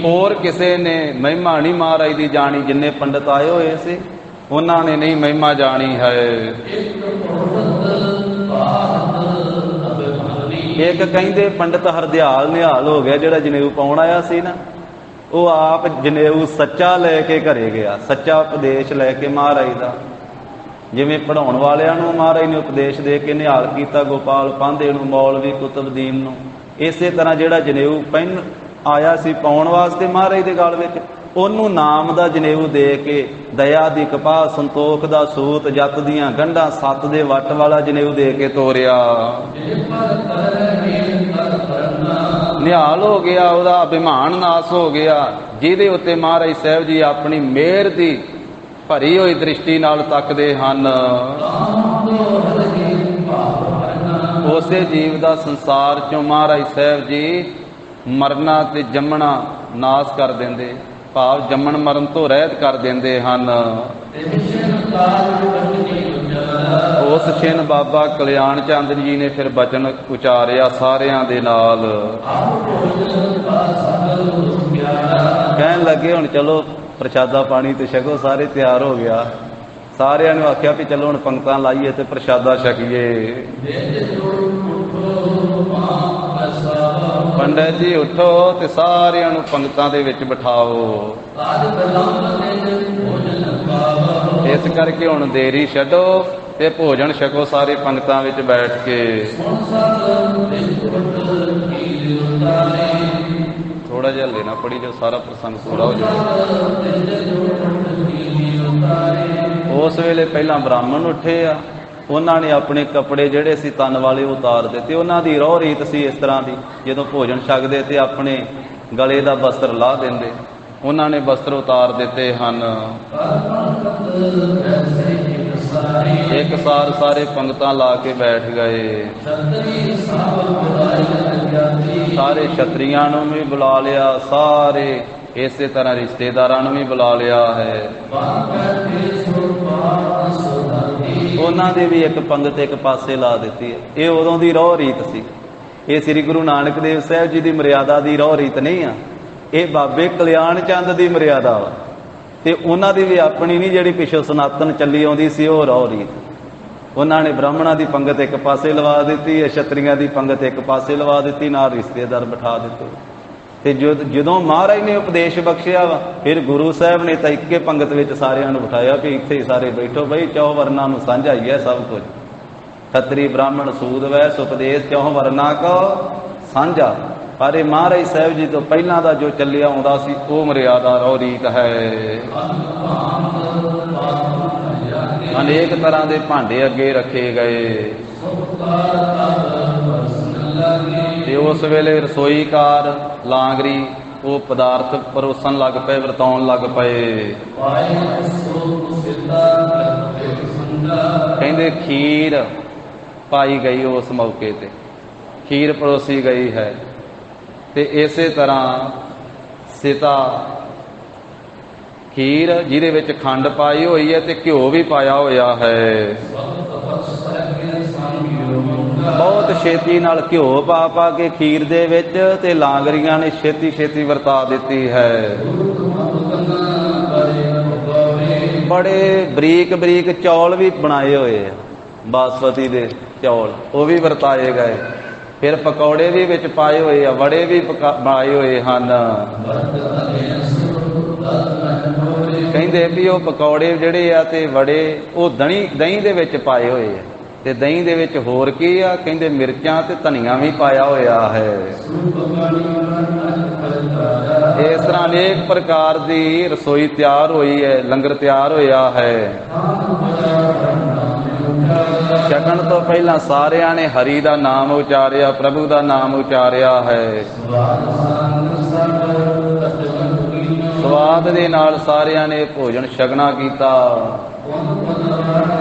ਹੋਰ ਕਿਸੇ ਨੇ ਮਹਿਮਾ ਨਹੀਂ ਮਹਾਰਾਜ ਦੀ ਜਾਣੀ। ਜਿੰਨੇ ਪੰਡਤ ਆਏ ਹੋਏ ਸੀ ਉਹਨਾਂ ਨੇ ਨਹੀਂ ਮਹਿਮਾ ਜਾਣੀ ਹੈ। ਇੱਕ ਕਹਿੰਦੇ ਪੰਡਤ ਹਰਦਿਆਲ ਨਿਹਾਲ ਹੋ ਗਿਆ, ਜਿਹੜਾ ਜਨੇਊ ਪਾਉਣ ਆਇਆ ਸੀ ਨਾ, ਉਹ ਆਪ ਜਨੇਊ ਸੱਚਾ ਲੈ ਕੇ ਘਰੇ ਗਿਆ, ਸੱਚਾ ਉਪਦੇਸ਼ ਲੈ ਕੇ ਮਹਾਰਾਜ ਦਾ। ਜਿਵੇਂ ਪੜ੍ਹਾਉਣ ਵਾਲਿਆਂ ਨੂੰ ਮਹਾਰਾਜ ਨੇ ਉਪਦੇਸ਼ ਦੇ ਕੇ ਨਿਹਾਲ ਕੀਤਾ, ਗੋਪਾਲ ਪਾਂਧੇ ਨੂੰ, ਮੌਲਵੀ ਕੁਤਬਦੀਨ ਨੂੰ, ਇਸੇ ਤਰ੍ਹਾਂ ਜਿਹੜਾ ਜਨੇਊ ਪਹਿਨ ਆਇਆ ਸੀ ਪਾਉਣ ਵਾਸਤੇ ਮਹਾਰਾਜ ਦੇ ਗਲ ਵਿੱਚ, ਉਹਨੂੰ ਨਾਮ ਦਾ ਜਨੇਊ ਦੇ ਕੇ ਦਇਆ ਦੀ ਕਪਾਹ, ਸੰਤੋਖ ਦਾ ਸੂਤ, ਜੱਤ ਦੀਆਂ ਗੰਢਾਂ, ਸੱਤ ਦੇ ਵੱਟ ਵਾਲਾ ਜਨੇਊ ਦੇ ਕੇ ਤੋਰਿਆ। ਨਿਹਾਲ ਹੋ ਗਿਆ, ਉਹਦਾ ਅਭਿਮਾਨ ਨਾਸ ਹੋ ਗਿਆ, ਜਿਹਦੇ ਉੱਤੇ ਮਹਾਰਾਜ ਸਾਹਿਬ ਜੀ ਆਪਣੀ ਮਿਹਰ ਦੀ ਭਰੀ ਹੋਈ ਦ੍ਰਿਸ਼ਟੀ ਨਾਲ ਤੱਕਦੇ ਹਨ। ਉਸੇ ਜੀਵ ਦਾ ਸੰਸਾਰ ਚੋਂ ਮਹਾਰਾਜ ਸਾਹਿਬ ਜੀ ਮਰਨਾ ਤੇ ਜੰਮਣਾ ਨਾਸ ਕਰ ਦਿੰਦੇ, ਭਾਵ ਜੰਮਣ ਮਰਨ ਤੋਂ ਰਹਿਤ ਕਰ ਦਿੰਦੇ ਹਨ। ਉਸ ਛਿਨ ਬਾਬਾ ਕਲਿਆਣ ਚੰਦ ਜੀ ਨੇ ਫਿਰ ਬਚਨ ਉਚਾਰਿਆ ਸਾਰਿਆਂ ਦੇ ਨਾਲ। ਕਹਿਣ ਲੱਗੇ ਹੁਣ ਚਲੋ ਪ੍ਰਸ਼ਾਦਾ ਪਾਣੀ ਤੇ ਛਕੋ। ਸਾਰੇ ਤਿਆਰ ਹੋ ਗਿਆ, ਸਾਰਿਆਂ ਨੂੰ ਆਖਿਆ ਵੀ ਚਲੋ ਹੁਣ ਪੰਗਤਾਂ ਲਾਈਏ ਤੇ ਪ੍ਰਸ਼ਾਦਾ ਛਕੀਏ। ਪੰਡਤ ਜੀ ਉੱਠੋ ਤੇ ਸਾਰਿਆਂ ਨੂੰ ਪੰਗਤਾਂ ਦੇ ਵਿੱਚ ਬਿਠਾਓ। ਇਸ ਕਰਕੇ ਹੁਣ ਦੇਰੀ ਛੱਡੋ ਤੇ ਭੋਜਨ ਛਕੋ ਸਾਰੇ ਪੰਗਤਾਂ ਵਿੱਚ ਬੈਠ ਕੇ। ਥੋੜਾ ਜਿਹਾ ਲੈਣਾ ਪੜੀ ਜੋ ਸਾਰਾ ਪ੍ਰਸੰਗ ਪੂਰਾ ਹੋ ਜਾਵੇ। ਉਸ ਵੇਲੇ ਪਹਿਲਾਂ ਬ੍ਰਾਹਮਣ ਉੱਠੇ ਆ, ਉਹਨਾਂ ਨੇ ਆਪਣੇ ਕੱਪੜੇ ਜਿਹੜੇ ਸੀ ਤਨ ਵਾਲੇ ਉਤਾਰ ਦਿੱਤੇ। ਉਹਨਾਂ ਦੀ ਰਹੁ ਰੀਤ ਸੀ ਇਸ ਤਰ੍ਹਾਂ ਦੀ, ਜਦੋਂ ਭੋਜਨ ਛਕਦੇ ਤੇ ਆਪਣੇ ਗਲੇ ਦਾ ਵਸਤਰ ਲਾਹ ਦਿੰਦੇ, ਉਹਨਾਂ ਨੇ ਵਸਤਰ ਉਤਾਰ ਦਿੱਤੇ ਹਨ। ਇੱਕ ਸਾਰ ਸਾਰੇ ਪੰਗਤਾਂ ਲਾ ਕੇ ਬੈਠ ਗਏ। ਸਾਰੇ ਛਤਰੀਆਂ ਨੂੰ ਵੀ ਬੁਲਾ ਲਿਆ, ਸਾਰੇ ਇਸੇ ਤਰ੍ਹਾਂ ਰਿਸ਼ਤੇਦਾਰਾਂ ਨੂੰ ਵੀ ਬੁਲਾ ਲਿਆ ਹੈ। ਉਹਨਾਂ ਦੀ ਵੀ ਇੱਕ ਪੰਗਤ ਇੱਕ ਪਾਸੇ ਲਾ ਦਿੱਤੀ ਹੈ। ਇਹ ਉਦੋਂ ਦੀ ਰਹੁ ਰੀਤ ਸੀ, ਇਹ ਸ੍ਰੀ ਗੁਰੂ ਨਾਨਕ ਦੇਵ ਸਾਹਿਬ ਜੀ ਦੀ ਮਰਿਆਦਾ ਦੀ ਰਹੁ ਰੀਤ ਨਹੀਂ ਆ, ਇਹ ਬਾਬੇ ਕਲਿਆਣ ਚੰਦ ਦੀ ਮਰਿਆਦਾ ਵਾ। ਤੇ ਉਹਨਾਂ ਦੀ ਵੀ ਆਪਣੀ ਨਹੀਂ, ਜਿਹੜੀ ਪਿਛੋਂ ਸਨਾਤਨ ਚੱਲੀ ਆਉਂਦੀ ਸੀ ਉਹ ਰਹੁ ਰੀਤ। ਉਹਨਾਂ ਨੇ ਬ੍ਰਾਹਮਣਾਂ ਦੀ ਪੰਗਤ ਇੱਕ ਪਾਸੇ ਲਵਾ ਦਿੱਤੀ ਹੈ, ਛਤਰੀਆਂ ਦੀ ਪੰਗਤ ਇੱਕ ਪਾਸੇ ਲਵਾ ਦਿੱਤੀ, ਨਾਲ ਰਿਸ਼ਤੇਦਾਰ ਬਿਠਾ ਦਿੱਤੇ। ਤੇ ਜਦੋਂ ਮਹਾਰਾਜ ਨੇ ਉਪਦੇਸ਼ ਬਖਸ਼ਿਆ ਵਾ, ਫਿਰ ਗੁਰੂ ਸਾਹਿਬ ਨੇ ਤਾਂ ਇੱਕੇ ਪੰਗਤ ਵਿੱਚ ਸਾਰਿਆਂ ਨੂੰ ਬਿਠਾਇਆ ਕਿ ਇੱਥੇ ਹੀ ਸਾਰੇ ਬੈਠੋ ਬਈ, ਚੌ ਵਰਨਾਂ ਨੂੰ ਸਾਂਝਾ ਹੀ ਹੈ ਸਭ ਕੁਝ। ਖੱਤਰੀ ਬ੍ਰਾਹਮਣ ਸੂਦ ਵੈਸ ਉਪਦੇਸ਼ ਚੌ ਵਰਨਾ ਕੋ ਸਾਂਝਾ। ਪਰ ਇਹ ਮਹਾਰਾਜ ਸਾਹਿਬ ਜੀ ਤੋਂ ਪਹਿਲਾਂ ਦਾ ਜੋ ਚੱਲਿਆ ਆਉਂਦਾ ਸੀ ਉਹ ਮਰਿਆਦਾ ਰਹੁ ਰੀਤ ਹੈ। ਅਨੇਕ ਤਰ੍ਹਾਂ ਦੇ ਭਾਂਡੇ ਅੱਗੇ ਰੱਖੇ ਗਏ ਤੇ ਉਸ ਵੇਲੇ ਰਸੋਈਕਾਰ ਲਾਂਗਰੀ ਉਹ ਪਦਾਰਥ ਪਰੋਸਣ ਲੱਗ ਪਏ, ਵਰਤਾਉਣ ਲੱਗ ਪਏ। ਕਹਿੰਦੇ ਖੀਰ ਪਾਈ ਗਈ, ਉਸ ਮੌਕੇ ਤੇ ਖੀਰ ਪਰੋਸੀ ਗਈ ਹੈ। ਤੇ ਇਸੇ ਤਰ੍ਹਾਂ ਸਿਤਾ ਖੀਰ ਜਿਹਦੇ ਵਿੱਚ ਖੰਡ ਪਾਈ ਹੋਈ ਹੈ ਤੇ ਘਿਓ ਵੀ ਪਾਇਆ ਹੋਇਆ ਹੈ। ਬਹੁਤ ਛੇਤੀ ਨਾਲ ਘਿਓ ਪਾ ਪਾ ਕੇ ਖੀਰ ਦੇ ਵਿੱਚ ਤੇ ਲਾਂਗਰੀਆਂ ਨੇ ਛੇਤੀ ਛੇਤੀ ਵਰਤਾ ਦਿੱਤੀ ਹੈ। ਬੜੇ ਬਰੀਕ ਬਰੀਕ ਚੌਲ ਵੀ ਬਣਾਏ ਹੋਏ ਆ, ਬਾਸਮਤੀ ਦੇ ਚੌਲ, ਉਹ ਵੀ ਵਰਤਾਏ ਗਏ। ਫਿਰ ਪਕੌੜੇ ਵੀ ਵਿੱਚ ਪਾਏ ਹੋਏ ਆ, ਵੜੇ ਵੀ ਬਣਾਏ ਹੋਏ ਹਨ। ਕਹਿੰਦੇ ਵੀ ਉਹ ਪਕੌੜੇ ਜਿਹੜੇ ਆ ਤੇ ਵੜੇ ਉਹ ਦਹੀਂ ਦੇ ਵਿੱਚ ਪਾਏ ਹੋਏ ਆ, ਤੇ ਦਹੀਂ ਦੇ ਵਿੱਚ ਹੋਰ ਕੀ ਆ, ਕਹਿੰਦੇ ਮਿਰਚਾਂ ਤੇ ਧਨੀਆ ਵੀ ਪਾਇਆ ਹੋਇਆ ਹੈ। ਇਸ ਤਰ੍ਹਾਂ ਅਨੇਕ ਪ੍ਰਕਾਰ ਦੀ ਰਸੋਈ ਤਿਆਰ ਹੋਈ ਹੈ, ਲੰਗਰ ਤਿਆਰ ਹੋਇਆ ਹੈ। ਛਕਣ ਤੋਂ ਪਹਿਲਾਂ ਸਾਰਿਆਂ ਨੇ ਹਰੀ ਦਾ ਨਾਮ ਉਚਾਰਿਆ, ਪ੍ਰਭੂ ਦਾ ਨਾਮ ਉਚਾਰਿਆ ਹੈ। ਸਵਾਦ ਦੇ ਨਾਲ ਸਾਰਿਆਂ ਨੇ ਭੋਜਨ ਛਕਣਾ ਕੀਤਾ।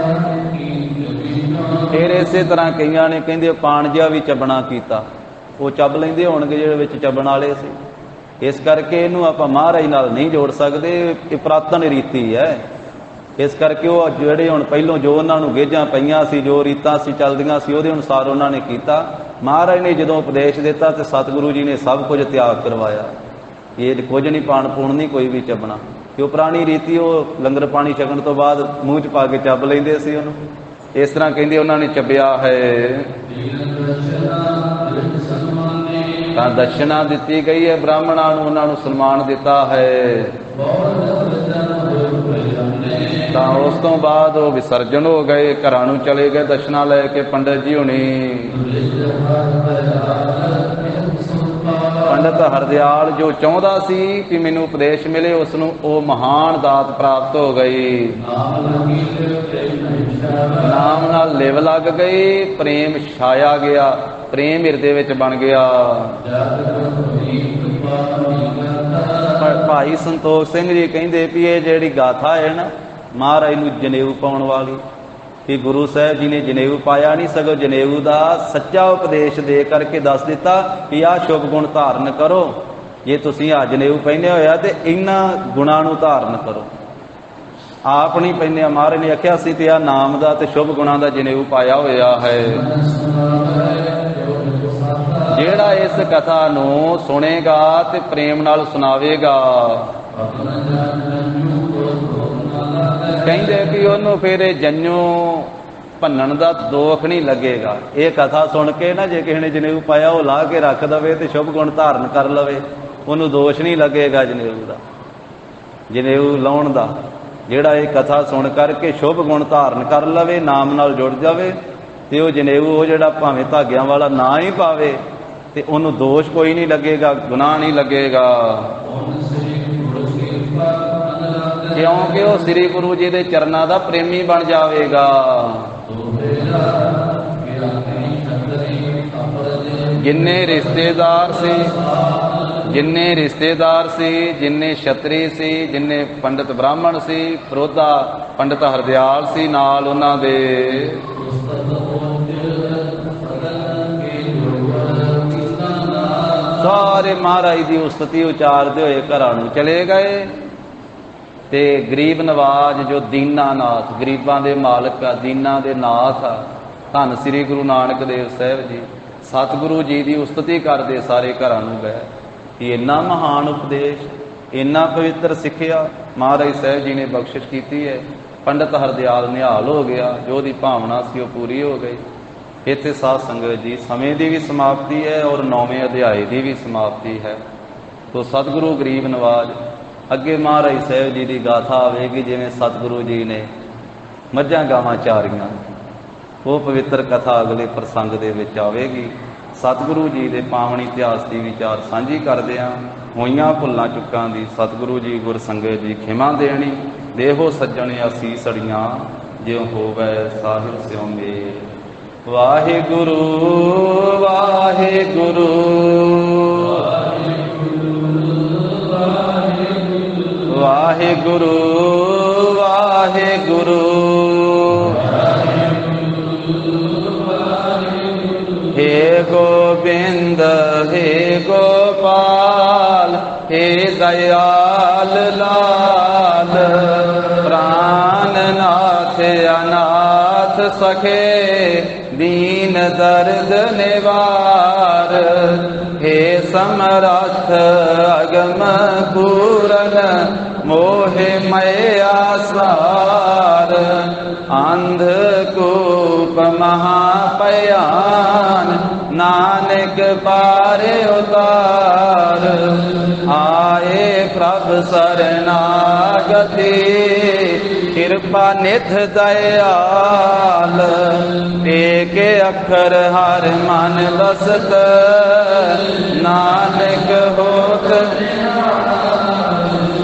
ਫਿਰ ਇਸੇ ਤਰ੍ਹਾਂ ਕਈਆਂ ਨੇ ਕਹਿੰਦੇ ਪਾਣ ਜਿਹਾ ਵੀ ਚੱਬਣਾ ਕੀਤਾ। ਉਹ ਚੱਬ ਲੈਂਦੇ ਹੋਣਗੇ ਜਿਹੜੇ ਵਿੱਚ ਚੱਬਣ ਵਾਲੇ ਸੀ। ਇਸ ਕਰਕੇ ਇਹਨੂੰ ਆਪਾਂ ਮਹਾਰਾਜ ਨਾਲ ਨਹੀਂ ਜੋੜ ਸਕਦੇ, ਇਹ ਪੁਰਾਤਨ ਰੀਤੀ ਹੈ। ਇਸ ਕਰਕੇ ਉਹ ਜਿਹੜੇ ਹੁਣ ਪਹਿਲੋਂ ਜੋ ਉਹਨਾਂ ਨੂੰ ਗੇਝਾਂ ਪਈਆਂ ਸੀ, ਜੋ ਰੀਤਾਂ ਸੀ ਚੱਲਦੀਆਂ ਸੀ, ਉਹਦੇ ਅਨੁਸਾਰ ਉਹਨਾਂ ਨੇ ਕੀਤਾ। ਮਹਾਰਾਜ ਨੇ ਜਦੋਂ ਉਪਦੇਸ਼ ਦਿੱਤਾ ਤੇ ਸਤਿਗੁਰੂ ਜੀ ਨੇ ਸਭ ਕੁਝ ਤਿਆਗ ਕਰਵਾਇਆ। ਇਹ ਕੁਝ ਨਹੀਂ ਪਾਣ ਪੂਣ ਨਹੀਂ ਕੋਈ ਵੀ ਚੱਬਣਾ, ਕਿਉਂ ਪੁਰਾਣੀ ਰੀਤੀ ਉਹ ਲੰਗਰ ਪਾਣੀ ਛਕਣ ਤੋਂ ਬਾਅਦ ਮੂੰਹ 'ਚ ਪਾ ਕੇ ਚੱਬ ਲੈਂਦੇ ਸੀ ਉਹਨੂੰ। ਇਸ ਤਰ੍ਹਾਂ ਕਹਿੰਦੇ ਉਹਨਾਂ ਨੇ ਚੱਬਿਆ ਹੈ। ਤਾਂ ਦਸ਼ਨਾ ਦਿੱਤੀ ਗਈ ਹੈ ਬ੍ਰਾਹਮਣਾਂ ਨੂੰ, ਉਹਨਾਂ ਨੂੰ ਸਨਮਾਨ ਦਿੱਤਾ ਹੈ। ਤਾਂ ਉਸ ਤੋਂ ਬਾਅਦ ਉਹ ਵਿਸਰਜਨ ਹੋ ਗਏ, ਘਰਾਂ ਨੂੰ ਚਲੇ ਗਏ ਦਸ਼ਨਾ ਲੈ ਕੇ ਪੰਡਤ ਜੀ ਹੁਣੀ। ਪੰਡਤ ਹਰਦਿਆਲ ਜੋ ਚਾਹੁੰਦਾ ਸੀ ਕਿ ਮੈਨੂੰ ਉਪਦੇਸ਼ ਮਿਲੇ, ਉਸ ਨੂੰ ਉਹ ਮਹਾਨ ਦਾਤ ਪ੍ਰਾਪਤ ਹੋ ਗਈ। ਨਾਮ ਨਾਲ ਲਿਵ ਲੱਗ ਗਈ, ਪ੍ਰੇਮ ਛਾਇਆ ਗਿਆ, ਪ੍ਰੇਮ ਹਿਰਦੇ ਵਿੱਚ ਬਣ ਗਿਆ। ਭਾਈ ਸੰਤੋਖ ਸਿੰਘ ਜੀ ਕਹਿੰਦੇ ਵੀ ਇਹ ਜਿਹੜੀ ਗਾਥਾ ਹੈ ਨਾ ਮਹਾਰਾਜ ਨੂੰ ਜਨੇਊ ਪਾਉਣ ਵਾਲੀ, ਕਿ ਗੁਰੂ ਸਾਹਿਬ ਜੀ ਨੇ ਜਨੇਊ ਪਾਇਆ ਨਹੀਂ, ਸਗੋਂ ਜਨੇਊ ਦਾ ਸੱਚਾ ਉਪਦੇਸ਼ ਦੇ ਕਰਕੇ ਦੱਸ ਦਿੱਤਾ ਕਿ ਆਹ ਸ਼ੁਭ ਗੁਣ ਧਾਰਨ ਕਰੋ। ਜੇ ਤੁਸੀਂ ਆ ਜਨੇਊ ਪਹਿਨੇ ਹੋਇਆ ਤੇ ਇਹਨਾਂ ਗੁਣਾਂ ਨੂੰ ਧਾਰਨ ਕਰੋ। ਆਪ ਨਹੀਂ ਪਹਿਨਿਆ, ਮਹਾਰਾਜ ਨੇ ਆਖਿਆ ਸੀ ਤੇ ਆਹ ਨਾਮ ਦਾ ਤੇ ਸ਼ੁਭ ਗੁਣਾਂ ਦਾ ਜਨੇਊ ਪਾਇਆ ਹੋਇਆ ਹੈ। ਜਿਹੜਾ ਇਸ ਕਥਾ ਨੂੰ ਸੁਣੇਗਾ ਤੇ ਪ੍ਰੇਮ ਨਾਲ ਸੁਣਾਵੇਗਾ, ਕਹਿੰਦੇ ਵੀ ਉਹਨੂੰ ਫਿਰ ਜੰਨੂ ਭੰਨਣ ਦਾ ਦੋਖ ਨਹੀਂ ਲੱਗੇਗਾ। ਇਹ ਕਥਾ ਸੁਣ ਕੇ ਨਾ ਜੇ ਕਿਸੇ ਨੇ ਜਨੇਊ ਪਾਇਆ ਉਹ ਲਾ ਕੇ ਰੱਖ ਦਵੇ ਤੇ ਸ਼ੁਭ ਗੁਣ ਧਾਰਨ ਕਰ ਲਵੇ, ਉਹਨੂੰ ਦੋਸ਼ ਨਹੀਂ ਲੱਗੇਗਾ ਜਨੇਊ ਦਾ, ਜਨੇਊ ਲਾਉਣ ਦਾ। ਜਿਹੜਾ ਇਹ ਕਥਾ ਸੁਣ ਕਰਕੇ ਸ਼ੁਭ ਗੁਣ ਧਾਰਨ ਕਰ ਲਵੇ, ਨਾਮ ਨਾਲ ਜੁੜ ਜਾਵੇ, ਤੇ ਉਹ ਜਨੇਊ ਉਹ ਜਿਹੜਾ ਭਾਵੇਂ ਧਾਗਿਆਂ ਵਾਲਾ ਨਾ ਹੀ ਪਾਵੇ ਤੇ ਉਹਨੂੰ ਦੋਸ਼ ਕੋਈ ਨਹੀਂ ਲੱਗੇਗਾ, ਗੁਨਾਹ ਨਹੀਂ ਲੱਗੇਗਾ। ਕਿਉਂਕਿ ਉਹ ਸ੍ਰੀ ਗੁਰੂ ਜੀ ਦੇ ਚਰਨਾਂ ਦਾ ਪ੍ਰੇਮੀ ਬਣ ਜਾਵੇਗਾ। ਜਿੰਨੇ ਰਿਸ਼ਤੇਦਾਰ ਸੀ, ਜਿੰਨੇ ਛਤਰੀ ਸੀ, ਜਿੰਨੇ ਪੰਡਤ ਬ੍ਰਾਹਮਣ ਸੀ, ਪ੍ਰੋਧਾ ਪੰਡਤ ਹਰਦਿਆਲ ਸੀ ਨਾਲ ਉਹਨਾਂ ਦੇ, ਸਾਰੇ ਮਹਾਰਾਜ ਦੀ ਉਸਤਤੀ ਉਚਾਰਦੇ ਹੋਏ ਘਰਾਂ ਨੂੰ ਚਲੇ ਗਏ। ਤੇ ਗਰੀਬ ਨਵਾਜ ਜੋ ਦੀਨਾਨਾਥ, ਗਰੀਬਾਂ ਦੇ ਮਾਲਕ ਆ, ਦੀਨਾਂ ਦੇ ਨਾਥ ਆ, ਧੰਨ ਸ੍ਰੀ ਗੁਰੂ ਨਾਨਕ ਦੇਵ ਸਾਹਿਬ ਜੀ ਸਤਿਗੁਰੂ ਜੀ ਦੀ ਉਸਤਤੀ ਕਰਦੇ ਸਾਰੇ ਘਰਾਂ ਨੂੰ ਗਏ। ਕਿ ਇੰਨਾ ਮਹਾਨ ਉਪਦੇਸ਼, ਇੰਨਾ ਪਵਿੱਤਰ ਸਿੱਖਿਆ ਮਹਾਰਾਜ ਸਾਹਿਬ ਜੀ ਨੇ ਬਖਸ਼ਿਸ਼ ਕੀਤੀ ਹੈ। ਪੰਡਤ ਹਰਦਿਆਲ ਨਿਹਾਲ ਹੋ ਗਿਆ, ਜੋ ਉਹਦੀ ਭਾਵਨਾ ਸੀ ਉਹ ਪੂਰੀ ਹੋ ਗਈ। ਇੱਥੇ ਸਾਧ ਸੰਗਤ ਜੀ ਸਮੇਂ ਦੀ ਵੀ ਸਮਾਪਤੀ ਹੈ ਔਰ 9ਵੇਂ ਅਧਿਆਏ ਦੀ ਵੀ ਸਮਾਪਤੀ ਹੈ। ਤੋ ਸਤਿਗੁਰੂ ਗਰੀਬ ਨਵਾਜ ਅੱਗੇ ਮਹਾਰਾਜ ਸਾਹਿਬ ਜੀ ਦੀ ਗਾਥਾ ਆਵੇਗੀ, ਜਿਵੇਂ ਸਤਿਗੁਰੂ ਜੀ ਨੇ ਮੱਝਾਂ ਗਾਵਾਂ ਚਾਰੀਆਂ, ਉਹ ਪਵਿੱਤਰ ਕਥਾ ਅਗਲੇ ਪ੍ਰਸੰਗ ਦੇ ਵਿੱਚ ਆਵੇਗੀ। ਸਤਿਗੁਰੂ ਜੀ ਦੇ ਪਾਵਨ ਇਤਿਹਾਸ ਦੀ ਵਿਚਾਰ ਸਾਂਝੀ ਕਰਦਿਆਂ ਹੋਈਆਂ ਭੁੱਲਾਂ ਚੁੱਕਾਂ ਦੀ ਸਤਿਗੁਰੂ ਜੀ ਗੁਰ ਸੰਗਤ ਜੀ ਖਿਮਾ ਦੇਣੀ। ਦੇਹੋ ਸੱਜਣ ਅਸੀਸ ਅੜੀਆਂ, ਜਿਉ ਹੋਵੇ ਸਾਹਿਬ ਸਿਉ ਮੇਲ। ਵਾਹਿਗੁਰੂ ਵਾਹਿਗੁਰੂ ਵਾਹਿਗੁਰੂ ਵਾਹਿਗੁਰੂ। ਹੇ ਗੋਬਿੰਦ ਹੇ ਗੋਪਾਲ ਹੇ ਦਇਆਲ ਲਾਲ, ਪ੍ਰਾਨਨਾਥ ਅਨਾਥ ਸਖੇ ਦੀਨ ਦਰਦ ਨਿਵਾਰ। हे समरथ अगम पूरन मोहे मया सार। अंधकूप महापयान नानक पारे उतार। आए प्रभ शरणागति कृपा निध दयाल। एक अक्षर हर मन बसत नानक होत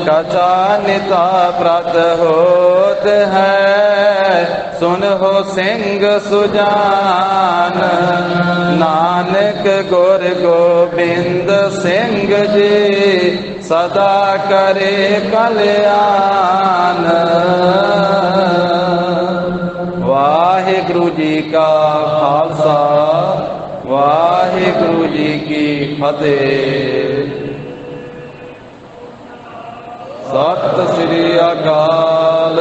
कथा निता प्रत होत है। ਸੁਨਹੁ ਸਿੰਘ ਸੁਜਾਨ। ਨਾਨਕ ਗੁਰ ਗੋਬਿੰਦ ਸਿੰਘ ਜੀ ਸਦਾ ਕਰੇ ਕਲਿਆਣ। ਵਾਹਿਗੁਰੂ ਜੀ ਕਾ ਖਾਲਸਾ, ਵਾਹਿਗੁਰੂ ਜੀ ਕੀ ਫਤਿਹ। ਸਤਿ ਸ੍ਰੀ ਅਕਾਲ।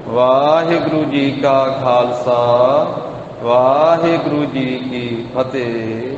ਵਾਹਿਗੁਰੂ ਜੀ ਕਾ ਖਾਲਸਾ, ਵਾਹਿਗੁਰੂ ਜੀ ਕੀ ਫਤਿਹ।